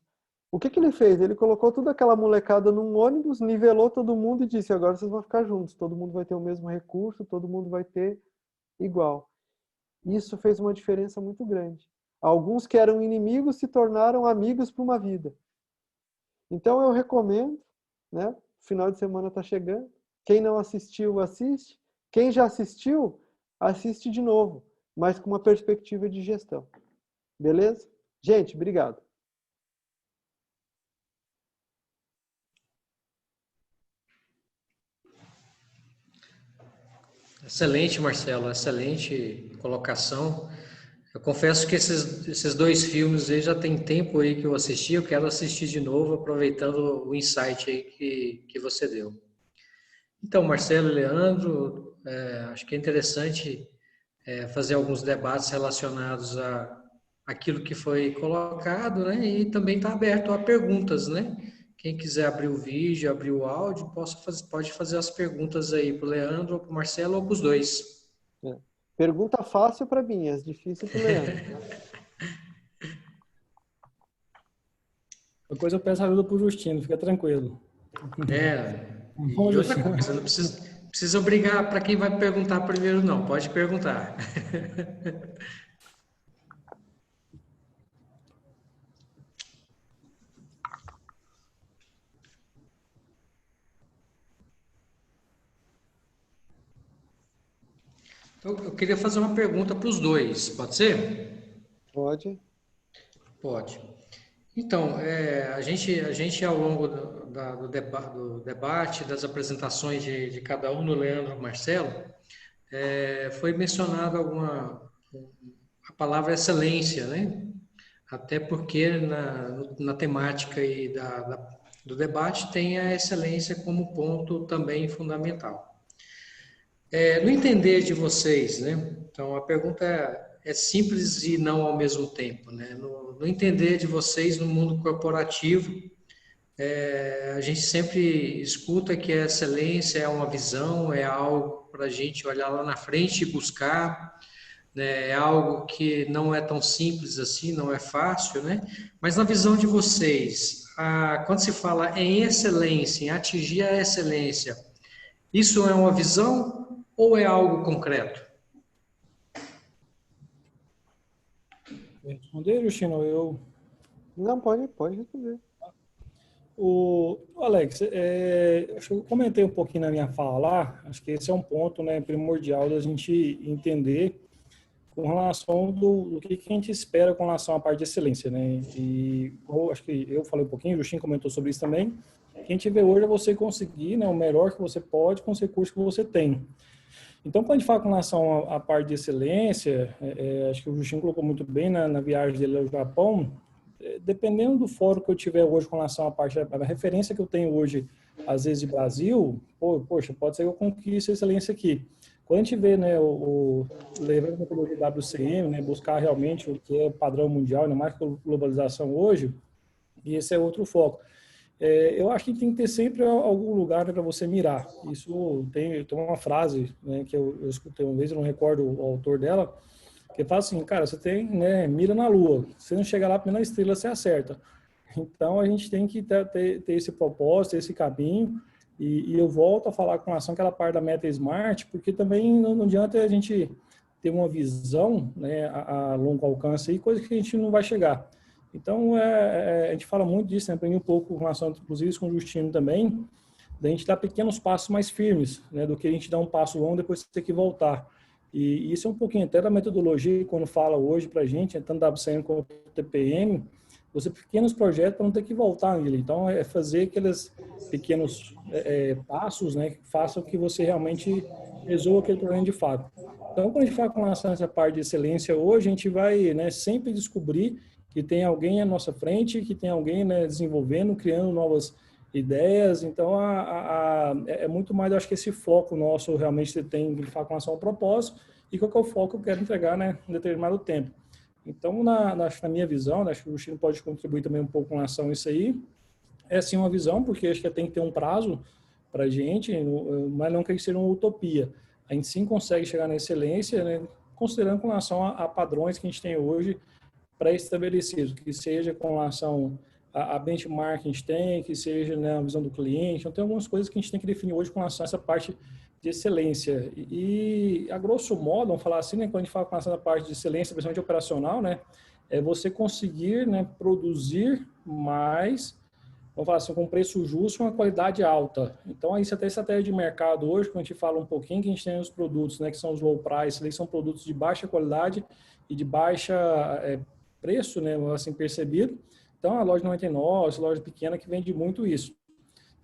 O que ele fez? Ele colocou toda aquela molecada num ônibus, nivelou todo mundo e disse, agora vocês vão ficar juntos, todo mundo vai ter o mesmo recurso, todo mundo vai ter igual. Isso fez uma diferença muito grande. Alguns que eram inimigos se tornaram amigos por uma vida. Então eu recomendo, né? O final de semana está chegando. Quem não assistiu, assiste. Quem já assistiu, assiste de novo, mas com uma perspectiva de gestão. Beleza? Gente, obrigado. Excelente, Marcelo, excelente colocação. Eu confesso que esses dois filmes aí já tem tempo aí que eu assisti, eu quero assistir de novo, aproveitando o insight aí que você deu. Então, Marcelo e Leandro, acho que é interessante fazer alguns debates relacionados a aquilo que foi colocado, né? E também está aberto a perguntas, né? Quem quiser abrir o vídeo, abrir o áudio, pode fazer as perguntas aí para o Leandro, ou para o Marcelo, ou para os dois. Pergunta fácil para mim, as difíceis para o Leandro. Uma coisa eu peço ajuda para o Justino, fica tranquilo. E outra coisa, não precisa obrigar para quem vai perguntar primeiro, não. Pode perguntar. Eu queria fazer uma pergunta para os dois, pode ser? Pode. Pode. Então, a gente ao longo do debate, das apresentações de cada um, no Leandro e Marcelo, foi mencionada a palavra excelência, né? Até porque na temática aí do debate tem a excelência como ponto também fundamental. No entender de vocês, né? Então, a pergunta é simples e não ao mesmo tempo, né? No entender de vocês no mundo corporativo, a gente sempre escuta que a excelência é uma visão, é algo para a gente olhar lá na frente e buscar, né? É algo que não é tão simples assim, não é fácil, né? Mas na visão de vocês, quando se fala em excelência, em atingir a excelência, isso é uma visão ou é algo concreto? Responder, Justino? Não, pode responder. O Alex, acho que eu comentei um pouquinho na minha fala lá, acho que esse é um ponto, né, primordial da gente entender com relação do que a gente espera com relação à parte de excelência, né? E acho que eu falei um pouquinho, o Justin comentou sobre isso também. O que a gente vê hoje é você conseguir, né, o melhor que você pode com os recursos que você tem. Então, quando a gente fala com relação à parte de excelência, acho que o Justinho colocou muito bem na viagem dele ao Japão, dependendo do fórum que eu tiver hoje com relação à parte da referência que eu tenho hoje, às vezes, de Brasil, poxa, pode ser que eu conquiste excelência aqui. Quando a gente vê, né, levando a metodologia WCM, né, buscar realmente o que é padrão mundial, ainda mais com a globalização hoje, e esse é outro foco. Eu acho que tem que ter sempre algum lugar, né, para você mirar. Isso tem uma frase, né, que eu escutei uma vez, eu não recordo o autor dela, que fala assim, cara, você tem, né, mira na lua, se não chegar lá na estrela, você acerta. Então, a gente tem que ter esse propósito, esse caminho, e eu volto a falar com relação àquela parte da meta smart, porque também não adianta a gente ter uma visão, né, a longo alcance e coisa que a gente não vai chegar. Então, a gente fala muito disso, né, aprendi um pouco com relação, inclusive, com o Justino também, da gente dar pequenos passos mais firmes, né, do que a gente dar um passo longo depois ter que voltar. E isso é um pouquinho até da metodologia, quando fala hoje para a gente, tanto da WCM quanto do TPM, você pequenos projetos para não ter que voltar nele. Então, é fazer aqueles pequenos passos, né, que façam que você realmente resolva aquele problema de fato. Então, quando a gente fala com relação a essa parte de excelência hoje, a gente vai, né, sempre descobrir que tem alguém à nossa frente, que tem alguém, né, desenvolvendo, criando novas ideias. Então, é muito mais, eu acho que esse foco nosso realmente você tem que falar com relação ao propósito e qual que é o foco que eu quero entregar, né, em determinado tempo. Então, na minha visão, né, acho que o Justino pode contribuir também um pouco com relação a isso aí, é sim uma visão, porque acho que tem que ter um prazo para a gente, mas não que seja uma utopia. A gente sim consegue chegar na excelência, né, considerando com relação a padrões que a gente tem hoje pré-estabelecidos, que seja com relação a benchmark que a gente tem, que seja, né, a visão do cliente. Então, tem algumas coisas que a gente tem que definir hoje com relação a essa parte de excelência. E a grosso modo, vamos falar assim, né, quando a gente fala com relação à parte de excelência, principalmente operacional, né, é você conseguir, né, produzir mais, vamos falar assim, com preço justo, uma qualidade alta. Então, aí você tem estratégia de mercado hoje, quando a gente fala um pouquinho, que a gente tem os produtos, né, que são os low price, eles são produtos de baixa qualidade e de baixa preço, né, assim, percebido. Então, a loja 99, a loja pequena que vende muito isso.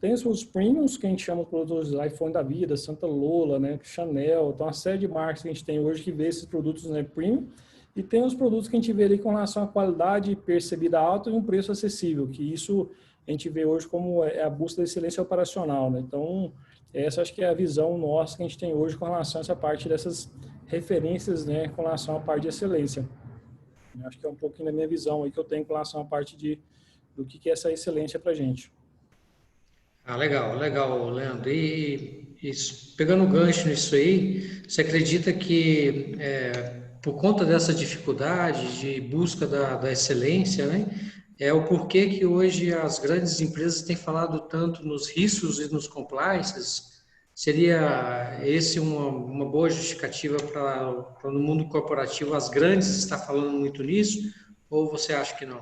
Tem os premiums, que a gente chama de produtos iPhone da vida, Santa Lola, né, Chanel, então uma série de marcas que a gente tem hoje que vê esses produtos, né, premium. E tem os produtos que a gente vê ali com relação à qualidade percebida alta e um preço acessível, que isso a gente vê hoje como a busca da excelência operacional, né? Então, essa acho que é a visão nossa que a gente tem hoje com relação a essa parte dessas referências, né, com relação à parte de excelência. Acho que é um pouquinho da minha visão aí que eu tenho com relação à parte do que é essa excelência para a gente. Ah, legal, legal, Leandro. Pegando o gancho nisso aí, você acredita que por conta dessa dificuldade de busca da excelência, né, é o porquê que hoje as grandes empresas têm falado tanto nos riscos e nos compliances? Seria esse uma boa justificativa para no mundo corporativo as grandes estar falando muito nisso? Ou você acha que não?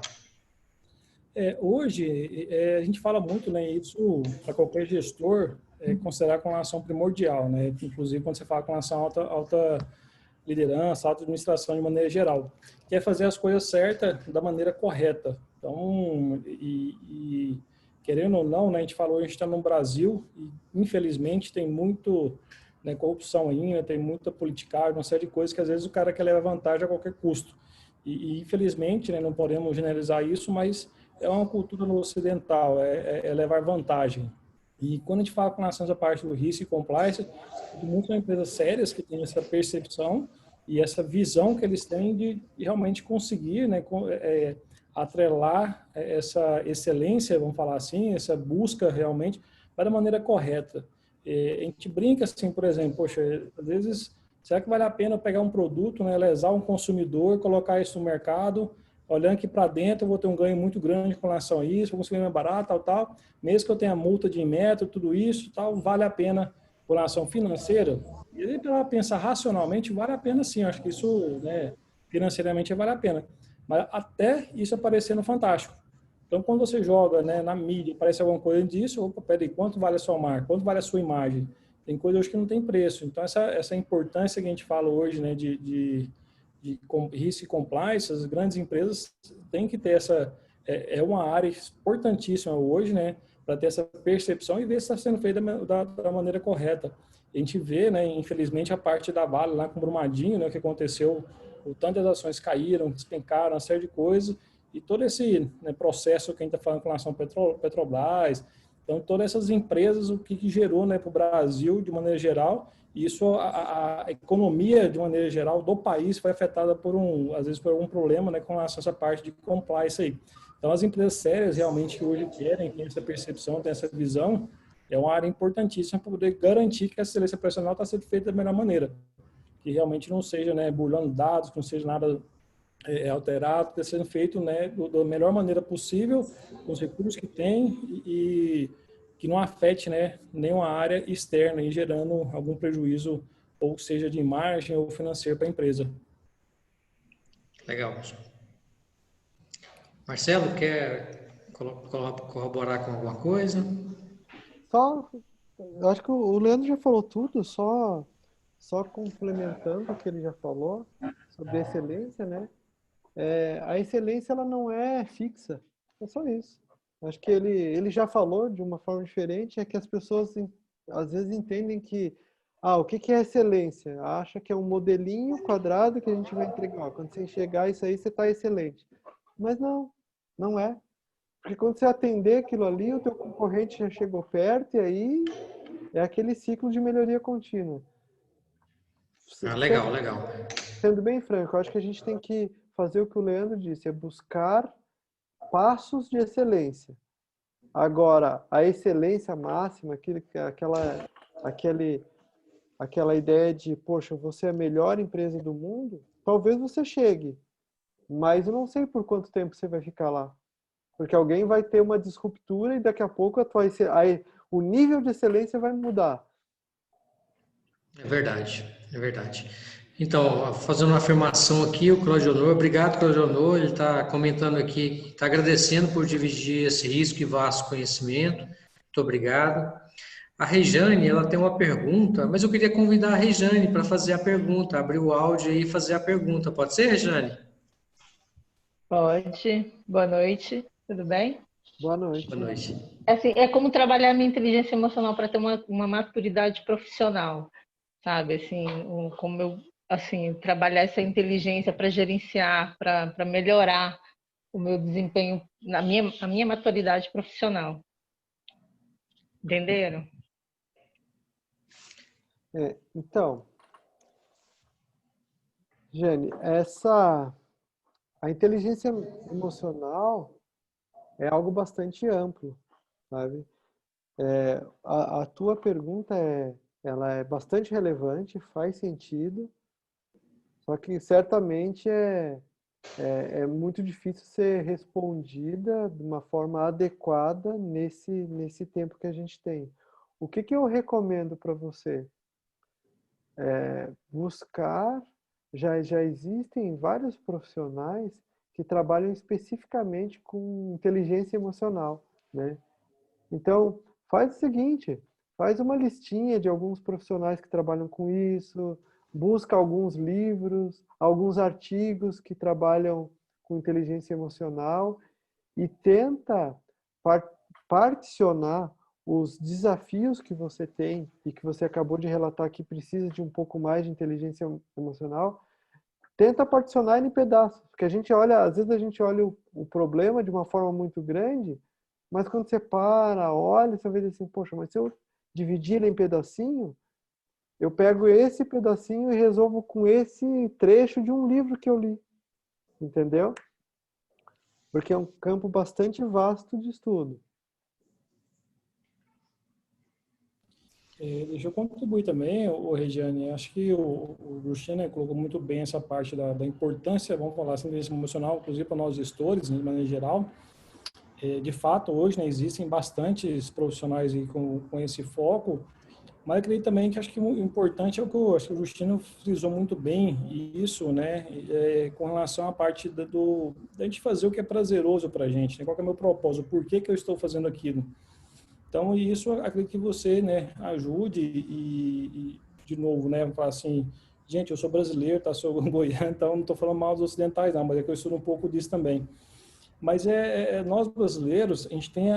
Hoje, a gente fala muito, né, isso para qualquer gestor considerar com relação primordial, né? Inclusive, quando você fala com relação a alta liderança, alta administração de maneira geral, que é fazer as coisas certas da maneira correta. Então, querendo ou não, né, a gente falou, a gente está no Brasil e, infelizmente, tem muito, né, corrupção ainda, tem muita politicagem, uma série de coisas que, às vezes, o cara quer levar vantagem a qualquer custo. Infelizmente, né, não podemos generalizar isso, mas é uma cultura no ocidental, é levar vantagem. E quando a gente fala com relação à parte do risco e compliance, muitas são empresas sérias que têm essa percepção e essa visão que eles têm de realmente conseguir, né, atrelar essa excelência, vamos falar assim, essa busca realmente, mas da maneira correta. A gente brinca assim, por exemplo, poxa, às vezes, será que vale a pena pegar um produto, né, lesar um consumidor, colocar isso no mercado, olhando aqui para dentro, eu vou ter um ganho muito grande com relação a isso, vou conseguir mais barato, tal, mesmo que eu tenha multa de metro, tudo isso, tal, vale a pena com relação financeira? E aí, para pensar racionalmente, vale a pena sim, acho que isso, né, financeiramente vale a pena. Mas até isso aparecer no Fantástico. Então, quando você joga, né, na mídia, aparece alguma coisa disso, opa, peraí, quanto vale a sua marca? Quanto vale a sua imagem? Tem coisa hoje que não tem preço. Então, essa importância que a gente fala hoje, né, de risco e compliance, as grandes empresas têm que ter essa, uma área importantíssima hoje, né, para ter essa percepção e ver se está sendo feito da maneira correta. A gente vê, né, infelizmente, a parte da Vale lá com o Brumadinho, né, o que aconteceu, o tanto as ações caíram, despencaram, uma série de coisas, e todo esse, né, processo que a gente está falando com relação à Petrobras, então todas essas empresas, o que gerou, né, para o Brasil, de maneira geral, e isso, a economia, de maneira geral, do país foi afetada às vezes, por algum problema, né, com relação a essa parte de compliance aí. Então, as empresas sérias, realmente, que hoje têm essa percepção, têm essa visão, é uma área importantíssima para poder garantir que a excelência operacional está sendo feita da melhor maneira. Que realmente não seja, né, burlando dados, que não seja nada alterado, está sendo feito, né, da melhor maneira possível, com os recursos que tem e que não afete, né, nenhuma área externa e gerando algum prejuízo, ou seja de margem ou financeiro para a empresa. Legal. Marcelo, quer corroborar com alguma coisa? Eu acho que o Leandro já falou tudo, só complementando o que ele já falou sobre excelência, né? A excelência, ela não é fixa, é só isso. Acho que ele já falou de uma forma diferente, é que as pessoas às vezes entendem que, o que é excelência? Acha que é um modelinho quadrado que a gente vai entregar. Quando você enxergar isso aí, você está excelente. Mas não é. Porque quando você atender aquilo ali, o teu concorrente já chegou perto e aí é aquele ciclo de melhoria contínua. Legal. Sendo bem franco, eu acho que a gente tem que fazer o que o Leandro disse, é buscar passos de excelência. Agora, a excelência máxima, aquela ideia de, poxa, você é a melhor empresa do mundo, talvez você chegue, mas eu não sei por quanto tempo você vai ficar lá. Porque alguém vai ter uma disruptura e daqui a pouco o nível de excelência vai mudar. É verdade. Então, fazendo uma afirmação aqui, o Claudio Honor, obrigado, Claudio Honor, ele está comentando aqui, está agradecendo por dividir esse risco e vasto conhecimento. Muito obrigado. A Rejane, ela tem uma pergunta, mas eu queria convidar a Rejane para fazer a pergunta, abrir o áudio aí e fazer a pergunta. Pode ser, Rejane? Pode. Boa noite, tudo bem? Boa noite. Boa noite. Assim, é como trabalhar a minha inteligência emocional para ter uma maturidade profissional, sabe? Assim, como eu trabalhar essa inteligência para gerenciar, para melhorar o meu desempenho, a minha maturidade profissional. Entenderam? Então, Jane, a inteligência emocional é algo bastante amplo, sabe? A tua pergunta ela é bastante relevante, faz sentido, só que certamente é muito difícil ser respondida de uma forma adequada nesse tempo que a gente tem. O que eu recomendo para você? Buscar, já existem vários profissionais que trabalham especificamente com inteligência emocional, né? Então, faz o seguinte, faz uma listinha de alguns profissionais que trabalham com isso, busca alguns livros, alguns artigos que trabalham com inteligência emocional e tenta particionar os desafios que você tem e que você acabou de relatar que precisa de um pouco mais de inteligência emocional, tenta particionar ele em pedaços, porque às vezes a gente olha o problema de uma forma muito grande, mas quando você olha, você vê assim, poxa, mas se eu dividir ele em pedacinho, eu pego esse pedacinho e resolvo com esse trecho de um livro que eu li, entendeu? Porque é um campo bastante vasto de estudo. Deixa eu contribuir também, Regiane. Acho que o Justino colocou muito bem essa parte da importância, vamos falar assim, inteligência emocional, inclusive para nós gestores, né, de maneira geral. De fato, hoje, né, existem bastantes profissionais aí com esse foco, mas eu acredito também que acho que o importante é o que o Justino frisou muito bem, isso, né, com relação à parte da gente fazer o que é prazeroso para a gente, né, qual que é o meu propósito, por que eu estou fazendo aquilo. Então, isso acredito que você, né, ajude e de novo, né, falar assim, gente, eu sou brasileiro, tá, sou goiano, então não estou falando mal dos ocidentais, não, mas é que eu estudo um pouco disso também. Mas nós brasileiros, a gente tem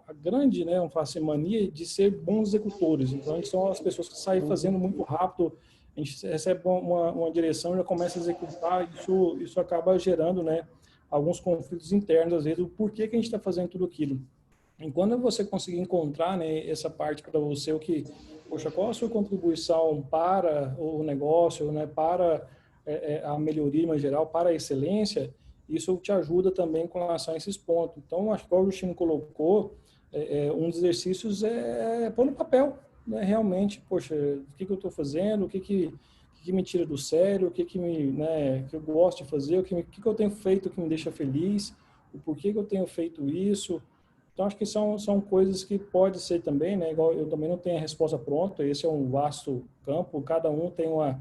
a grande, né, vamos falar assim, mania de ser bons executores. Então, a gente são as pessoas que saem fazendo muito rápido, a gente recebe uma direção e já começa a executar, isso acaba gerando, né, alguns conflitos internos, às vezes, o porquê que a gente está fazendo tudo aquilo. E quando você conseguir encontrar, né, essa parte para você, o que, poxa, qual a sua contribuição para o negócio, né, para a melhoria em geral, para a excelência, isso te ajuda também com relação a esses pontos. Então, acho que o Justino colocou, um dos exercícios é pôr no papel, né, realmente, poxa, o que eu estou fazendo, o que me tira do sério, né, que eu gosto de fazer, o que eu tenho feito que me deixa feliz, o porquê que eu tenho feito isso. Então, acho que são coisas que pode ser também, né, igual eu também não tenho a resposta pronta, esse é um vasto campo, cada um tem uma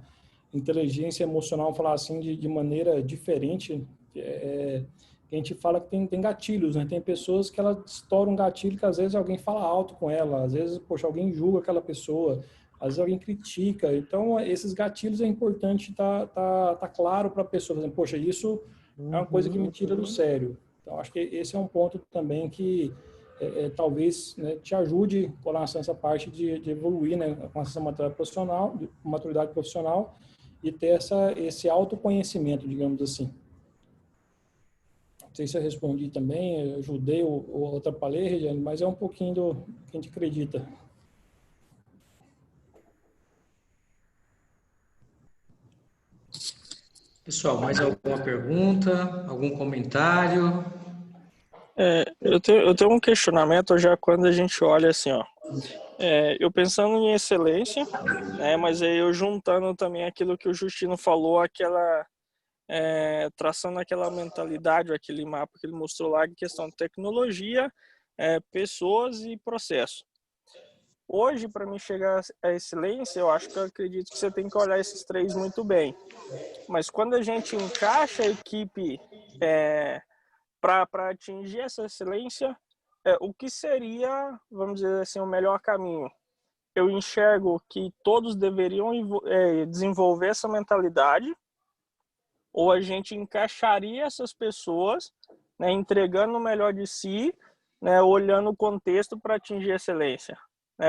inteligência emocional, vamos falar assim, de maneira diferente. A gente fala que tem gatilhos, né? Tem pessoas que ela estoura um gatilho que às vezes alguém fala alto com ela, às vezes, poxa, alguém julga aquela pessoa, às vezes alguém critica. Então, esses gatilhos é importante tá claro para a pessoa. Por exemplo, poxa, isso é uma coisa que me tira do sério. Então, acho que esse é um ponto também que talvez, né, te ajude com relação a essa parte de evoluir, né, com essa maturidade profissional e ter esse autoconhecimento, digamos assim. Não sei se eu respondi também, eu ajudei ou atrapalhei, Regiane, mas é um pouquinho do que a gente acredita. Pessoal, mais alguma pergunta? Algum comentário? Eu tenho um questionamento já quando a gente olha assim, ó. Eu pensando em excelência, né, mas aí eu juntando também aquilo que o Justino falou, traçando aquela mentalidade, aquele mapa que ele mostrou lá, em questão de tecnologia, pessoas e processo. Hoje, para mim chegar à excelência, eu acredito que você tem que olhar esses três muito bem. Mas quando a gente encaixa a equipe para atingir essa excelência, o que seria, vamos dizer assim, o melhor caminho? Eu enxergo que todos deveriam desenvolver essa mentalidade, ou a gente encaixaria essas pessoas, né, entregando o melhor de si, né, olhando o contexto para atingir a excelência.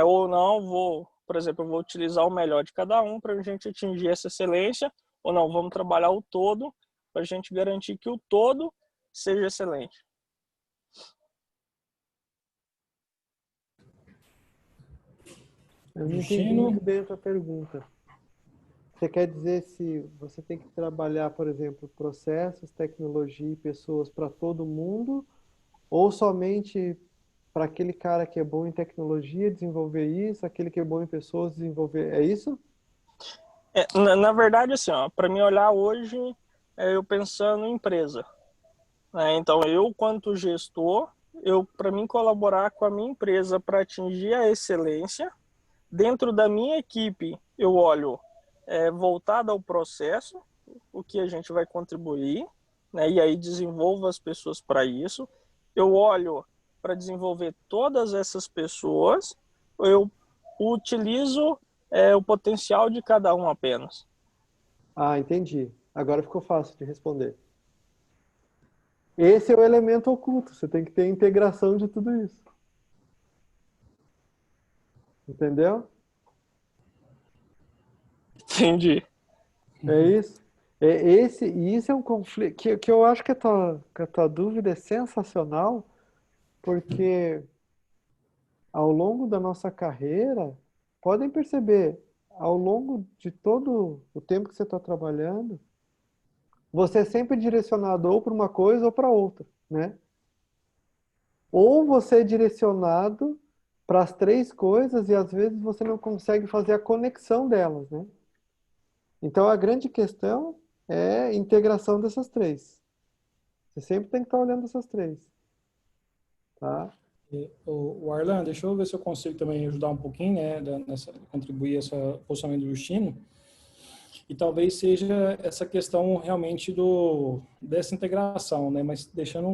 Ou não, por exemplo, eu vou utilizar o melhor de cada um para a gente atingir essa excelência, ou não, vamos trabalhar o todo para a gente garantir que o todo seja excelente. Eu não entendi muito bem a tua pergunta. Você quer dizer se você tem que trabalhar, por exemplo, processos, tecnologia e pessoas para todo mundo, ou somente para aquele cara que é bom em tecnologia desenvolver isso, aquele que é bom em pessoas desenvolver, é isso? Na verdade, assim, para mim olhar hoje, eu pensando em empresa. Então, eu, quanto gestor, para mim colaborar com a minha empresa para atingir a excelência, dentro da minha equipe, eu olho voltado ao processo, o que a gente vai contribuir, né, e aí desenvolvo as pessoas para isso. Eu olho para desenvolver todas essas pessoas, eu utilizo o potencial de cada um apenas. Ah, entendi. Agora ficou fácil de responder. Esse é o elemento oculto, você tem que ter a integração de tudo isso. Entendeu? Entendi. É isso. Isso é um conflito que eu acho que a tua dúvida é sensacional, porque ao longo da nossa carreira, podem perceber, ao longo de todo o tempo que você está trabalhando, você é sempre direcionado ou para uma coisa ou para outra, né? Ou você é direcionado para as três coisas e às vezes você não consegue fazer a conexão delas, né? Então a grande questão é a integração dessas três. Você sempre tem que estar olhando essas três. Tá? O Arlan, deixa eu ver se eu consigo também ajudar um pouquinho, né, contribuir esse posicionamento do Justino. E talvez seja essa questão realmente dessa integração, né, mas deixando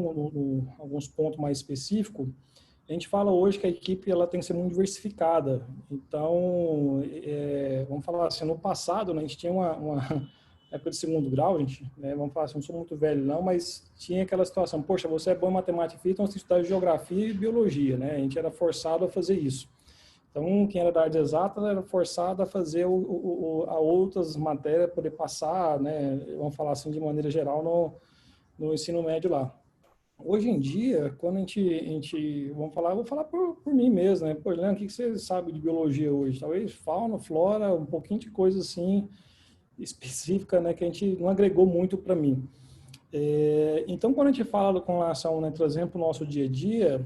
alguns pontos mais específicos, a gente fala hoje que a equipe ela tem que ser muito diversificada. Então, vamos falar assim, no passado, né, a gente tinha na época de segundo grau, gente, né, vamos falar assim, não sou muito velho não, mas tinha aquela situação, poxa, você é bom em matemática e física, então você estudar geografia e biologia, né? A gente era forçado a fazer isso. Então, quem era da área exata era forçado a fazer a outras matérias, poder passar, né, vamos falar assim, de maneira geral, no ensino médio lá. Hoje em dia, quando a gente vamos falar, eu vou falar por mim mesmo, né? Pô, Leandro, o que você sabe de biologia hoje? Talvez fauna, flora, um pouquinho de coisa assim específica, né, que a gente não agregou muito para mim. Então, quando a gente fala com relação, né, trazendo para o nosso dia a dia,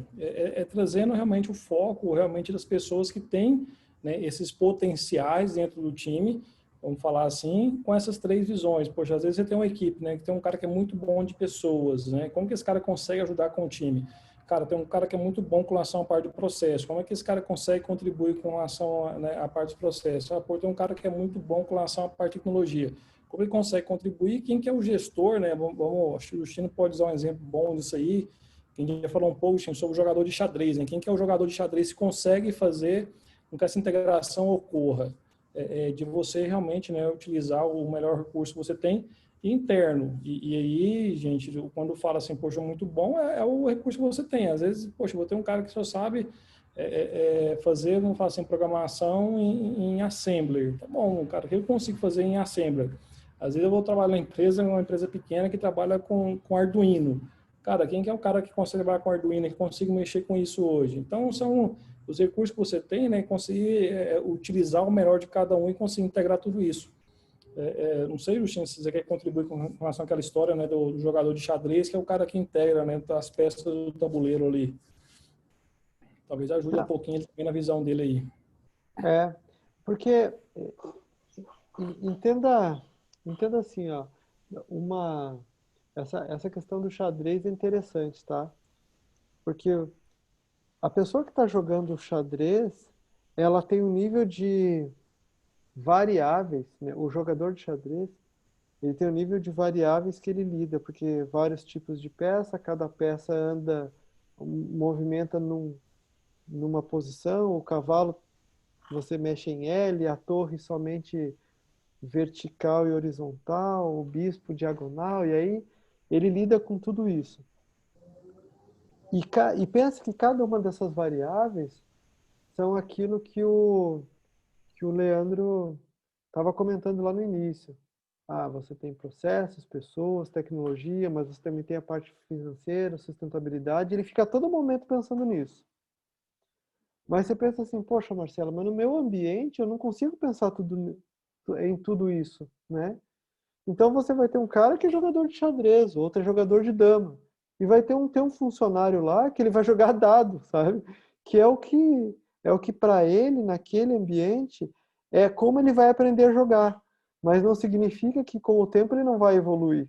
trazendo realmente o foco realmente das pessoas que têm, né, esses potenciais dentro do time, vamos falar assim, com essas três visões. Poxa, às vezes você tem uma equipe, né, que tem um cara que é muito bom de pessoas, né? Como que esse cara consegue ajudar com o time? Cara, tem um cara que é muito bom com relação à parte do processo. Como é que esse cara consegue contribuir com relação né, à parte do processo? Ah, pô, tem um cara que é muito bom com relação à parte de tecnologia. Como ele consegue contribuir? Quem que é o gestor, né? Acho que o Justino pode usar um exemplo bom disso aí. A gente já falou um pouco sobre o jogador de xadrez, né? Quem que é o jogador de xadrez que consegue fazer com que essa integração ocorra? De você realmente, né, utilizar o melhor recurso que você tem interno. E aí, gente, quando fala assim, poxa, muito bom, o recurso que você tem. Às vezes, poxa, vou ter um cara que só sabe fazer, vamos falar assim, programação em Assembler. Tá bom, cara, o que eu consigo fazer em Assembler? Às vezes eu vou trabalhar uma empresa pequena que trabalha com Arduino. Cara, quem que é o cara que consegue trabalhar com Arduino, que consiga mexer com isso hoje? Então, são os recursos que você tem, né, conseguir utilizar o melhor de cada um e conseguir integrar tudo isso. Não sei, Justino, se você quer contribuir com relação àquela história, né, do jogador de xadrez, que é o cara que integra, né, as peças do tabuleiro ali. Talvez ajude um pouquinho também na visão dele aí. Porque entenda assim, ó, essa questão do xadrez é interessante, tá? Porque a pessoa que está jogando xadrez, ela tem um nível de variáveis, né? O jogador de xadrez, ele tem um nível de variáveis que ele lida, porque vários tipos de peça, cada peça movimenta numa posição, o cavalo você mexe em L, a torre somente vertical e horizontal, o bispo diagonal, e aí ele lida com tudo isso. E pensa que cada uma dessas variáveis são aquilo que o Leandro estava comentando lá no início. Ah, você tem processos, pessoas, tecnologia, mas você também tem a parte financeira, sustentabilidade. Ele fica a todo momento pensando nisso. Mas você pensa assim, poxa, Marcelo, mas no meu ambiente eu não consigo pensar em tudo isso, né? Então você vai ter um cara que é jogador de xadrez, outro é jogador de dama. E vai ter um funcionário lá que ele vai jogar dado, sabe? Que é o que para ele, naquele ambiente, é como ele vai aprender a jogar. Mas não significa que com o tempo ele não vai evoluir.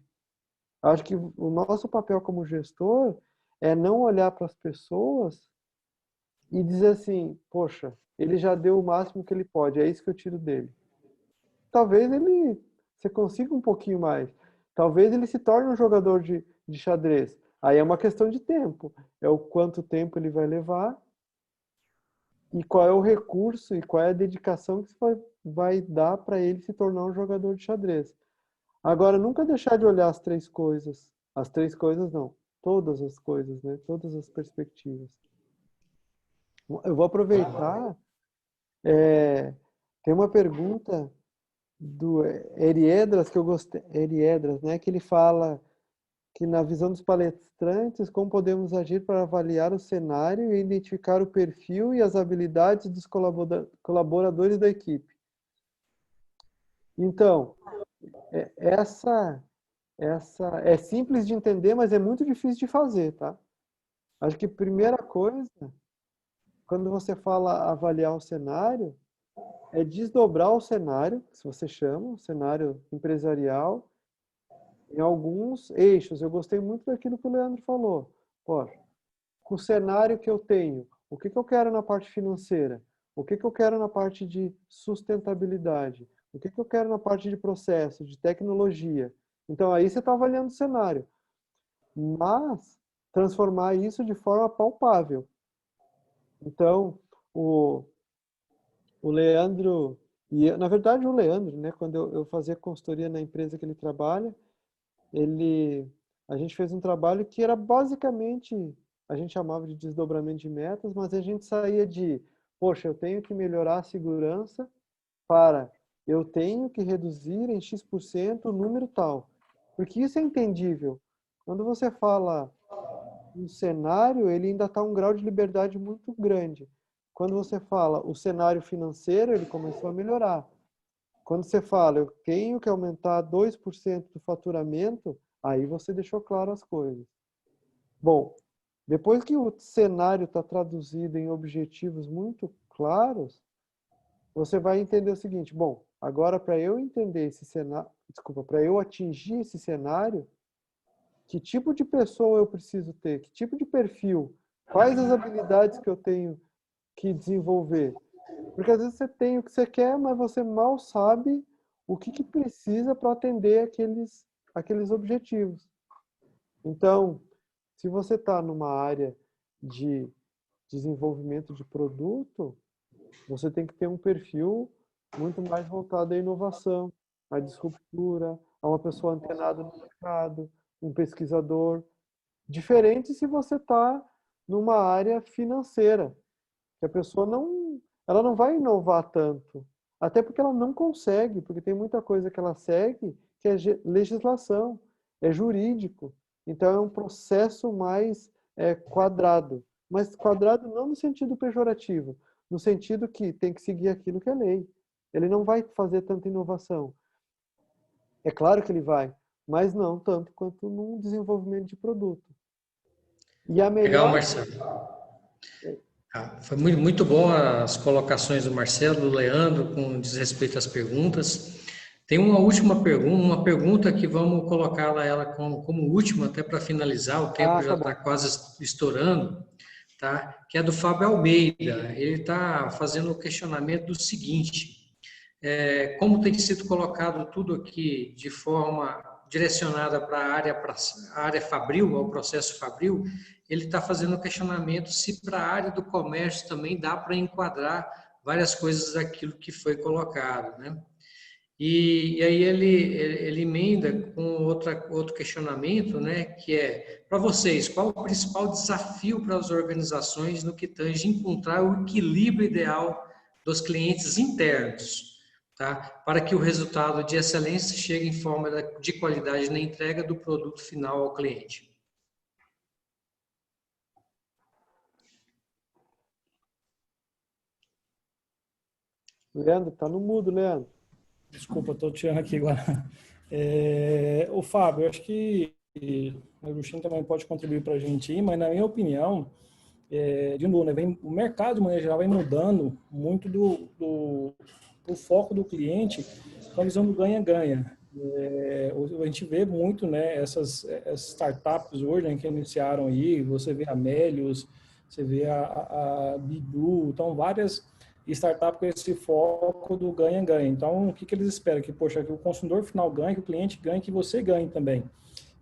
Acho que o nosso papel como gestor é não olhar para as pessoas e dizer assim, poxa, ele já deu o máximo que ele pode, é isso que eu tiro dele. Talvez você consiga um pouquinho mais. Talvez ele se torne um jogador de xadrez. Aí é uma questão de tempo. É o quanto tempo ele vai levar e qual é o recurso e qual é a dedicação que você vai dar para ele se tornar um jogador de xadrez. Agora, nunca deixar de olhar as três coisas. As três coisas não. Todas as coisas, né? Todas as perspectivas. Eu vou aproveitar. Tem uma pergunta do Heriedras que eu gostei. Heriedras, né? Que ele fala que na visão dos palestrantes, como podemos agir para avaliar o cenário e identificar o perfil e as habilidades dos colaboradores da equipe. Então, essa é simples de entender, mas é muito difícil de fazer, tá? Acho que a primeira coisa, quando você fala avaliar o cenário, é desdobrar o cenário, que você chama, o cenário empresarial, em alguns eixos. Eu gostei muito daquilo que o Leandro falou. Poxa, com o cenário que eu tenho, o que eu quero na parte financeira? O que eu quero na parte de sustentabilidade? O que eu quero na parte de processo, de tecnologia? Então, aí você está avaliando o cenário. Mas, transformar isso de forma palpável. Então, o Leandro E, na verdade, o Leandro, né, quando eu fazia consultoria na empresa que ele trabalha, a gente fez um trabalho que era basicamente, a gente chamava de desdobramento de metas, mas a gente saía de, poxa, eu tenho que melhorar a segurança para eu tenho que reduzir em X% o número tal. Porque isso é entendível. Quando você fala um cenário, ele ainda está um grau de liberdade muito grande. Quando você fala o cenário financeiro, ele começou a melhorar. Quando você fala, eu tenho que aumentar 2% do faturamento, aí você deixou claro as coisas. Bom, depois que o cenário está traduzido em objetivos muito claros, você vai entender o seguinte, bom, agora para eu entender esse cenário, desculpa, para eu atingir esse cenário, que tipo de pessoa eu preciso ter? Que tipo de perfil? Quais as habilidades que eu tenho que desenvolver? Porque às vezes você tem o que você quer, mas você mal sabe o que precisa para atender aqueles objetivos. Então, se você está numa área de desenvolvimento de produto, você tem que ter um perfil muito mais voltado à inovação, à disruptura, a uma pessoa antenada no mercado, um pesquisador. Diferente se você está numa área financeira, que a pessoa ela não vai inovar tanto. Até porque ela não consegue, porque tem muita coisa que ela segue que é legislação, é jurídico. Então é um processo mais quadrado. Mas quadrado não no sentido pejorativo, no sentido que tem que seguir aquilo que é lei. Ele não vai fazer tanta inovação. É claro que ele vai, mas não tanto quanto num desenvolvimento de produto. E a Legal, melhor... Marcelo. Foi muito bom as colocações do Marcelo, do Leandro, com desrespeito às perguntas. Tem uma última pergunta, uma pergunta que vamos colocá-la ela como última, até para finalizar, o tempo já está quase estourando, tá? Que é do Fábio Almeida. Ele está fazendo o questionamento do seguinte: como tem sido colocado tudo aqui de forma direcionada para a área fabril, ao processo fabril, ele está fazendo o questionamento se para a área do comércio também dá para enquadrar várias coisas daquilo que foi colocado, né? E aí ele emenda com outro questionamento, né, que é, para vocês, qual o principal desafio para as organizações no que tange encontrar o equilíbrio ideal dos clientes internos, tá? Para que o resultado de excelência chegue em forma de qualidade na entrega do produto final ao cliente? Leandro, tá no mudo, Leandro. Desculpa, estou tirando aqui agora. O Fábio, eu acho que o Agostinho também pode contribuir para a gente aí, mas na minha opinião, de novo, né, o mercado, de maneira geral, vem mudando muito do foco do cliente com a visão do ganha-ganha. A gente vê muito, né, essas startups hoje, né, que iniciaram aí, você vê a Melius, você vê a Bidu, então várias startups com esse foco do ganha-ganha. Então, o que eles esperam? Que, poxa, que o consumidor final ganhe, que o cliente ganhe, que você ganhe também.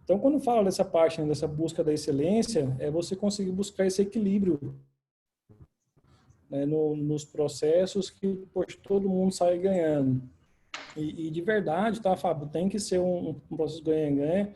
Então, quando fala dessa parte, né, dessa busca da excelência, é você conseguir buscar esse equilíbrio, né, nos processos que, poxa, todo mundo sai ganhando. E de verdade, tá, Fábio, tem que ser um processo ganha-ganha.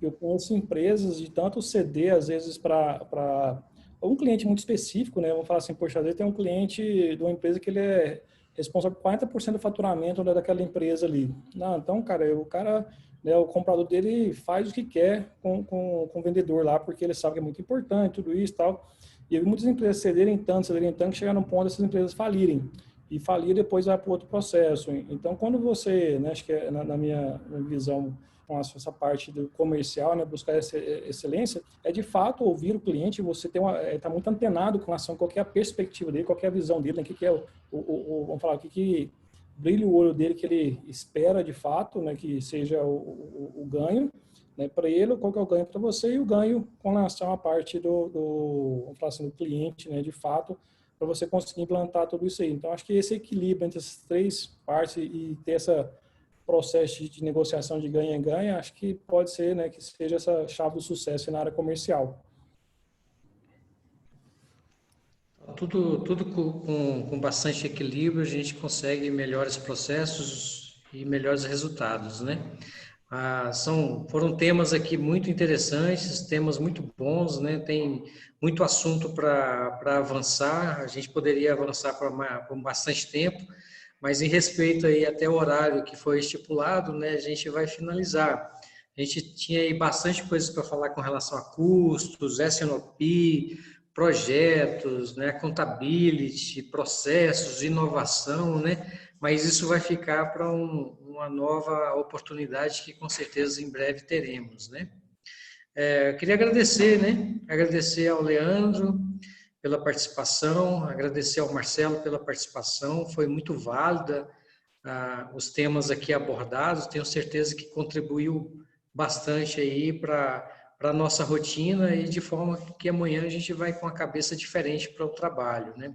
Eu conheço empresas de tanto ceder, às vezes, para um cliente muito específico, né? Vamos falar assim, poxa, às vezes tem um cliente de uma empresa que ele é responsável por 40% do faturamento daquela empresa ali. Não, então, cara, né, o comprador dele faz o que quer com o vendedor lá, porque ele sabe que é muito importante, tudo isso e tal. E muitas empresas cederem tanto, que chegar num ponto dessas empresas falirem. E falir depois vai para outro processo. Então, quando você, né, acho que na minha visão, com essa parte do comercial, né, buscar essa excelência, é de fato ouvir o cliente, você está muito antenado com relação a qual é a perspectiva dele, qual é a visão dele, né, que é vamos falar, o que brilha o olho dele, que ele espera de fato, né, que seja o ganho, né, para ele, qual que é o ganho para você, e o ganho com relação à parte vamos falar assim, do cliente, né, de fato, para você conseguir implantar tudo isso aí. Então, acho que esse equilíbrio entre essas três partes e ter esse processo de negociação de ganha-ganha, acho que pode ser, né, que seja essa chave do sucesso na área comercial. tudo com bastante equilíbrio, a gente consegue melhores processos e melhores resultados, né? Foram temas aqui muito interessantes, temas muito bons, né? Tem muito assunto para avançar, a gente poderia avançar por bastante tempo, mas em respeito aí até o horário que foi estipulado, né? A gente vai finalizar. A gente tinha aí bastante coisas para falar com relação a custos, S&OP, projetos, né? Contability, processos, inovação, né? Mas isso vai ficar para uma nova oportunidade que com certeza em breve teremos, né? Eu queria agradecer, né? Agradecer ao Leandro pela participação, agradecer ao Marcelo pela participação, foi muito válida os temas aqui abordados, tenho certeza que contribuiu bastante aí para a nossa rotina e de forma que amanhã a gente vai com a cabeça diferente para o trabalho, né?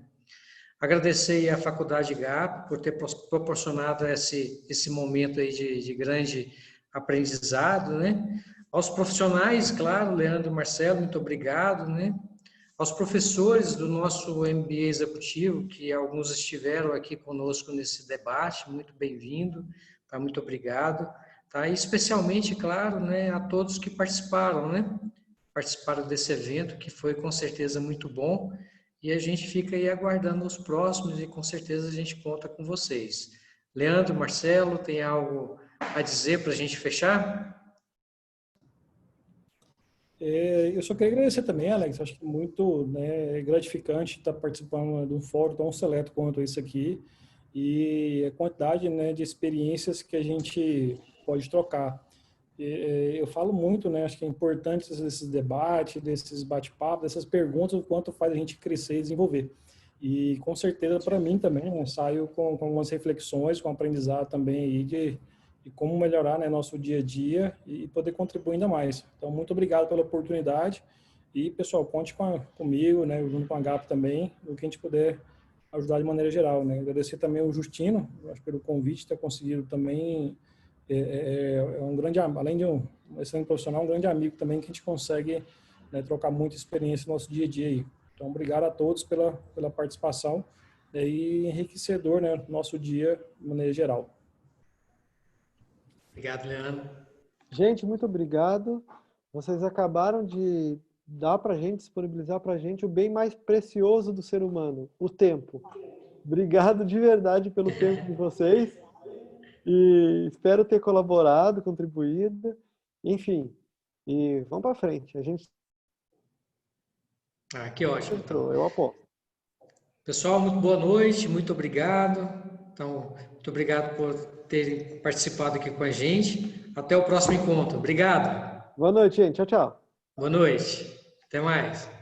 Agradecer à Faculdade GAP por ter proporcionado esse momento aí de grande aprendizado, né? Aos profissionais, claro, Leandro e Marcelo, muito obrigado, né? Aos professores do nosso MBA executivo, que alguns estiveram aqui conosco nesse debate, muito bem-vindo, tá? Muito obrigado, tá? E especialmente, claro, né, a todos que participaram, né? Participaram desse evento, que foi com certeza muito bom, e a gente fica aí aguardando os próximos e com certeza a gente conta com vocês. Leandro, Marcelo, tem algo a dizer para a gente fechar? Eu só queria agradecer também, Alex, acho que muito, né, gratificante estar participando de um fórum tão seleto quanto esse aqui e a quantidade, né, de experiências que a gente pode trocar. Eu falo muito, né, acho que é importante esses debates, desses bate-papos, dessas perguntas, o quanto faz a gente crescer e desenvolver. E com certeza para mim também, né, saio com algumas reflexões, com aprendizado também aí de como melhorar, né, nosso dia a dia e poder contribuir ainda mais. Então, muito obrigado pela oportunidade e, pessoal, conte comigo, né, junto com a GAP também, no que a gente puder ajudar de maneira geral, né. Agradecer também ao Justino, acho, pelo convite, ter conseguido também, um grande, além de um excelente profissional, um grande amigo também, que a gente consegue, né, trocar muita experiência no nosso dia a dia aí. Então, obrigado a todos pela participação, e enriquecedor, né, nosso dia de maneira geral. Obrigado, Leandro. Gente, muito obrigado. Vocês acabaram de dar para a gente, disponibilizar para a gente o bem mais precioso do ser humano, o tempo. Obrigado de verdade pelo tempo de vocês e espero ter colaborado, contribuído, enfim. E vamos para frente. A gente que ótimo. Então. Eu aposto. Pessoal, muito boa noite, muito obrigado. Então, muito obrigado por terem participado aqui com a gente. Até o próximo encontro. Obrigado. Boa noite, gente. Tchau, tchau. Boa noite. Até mais.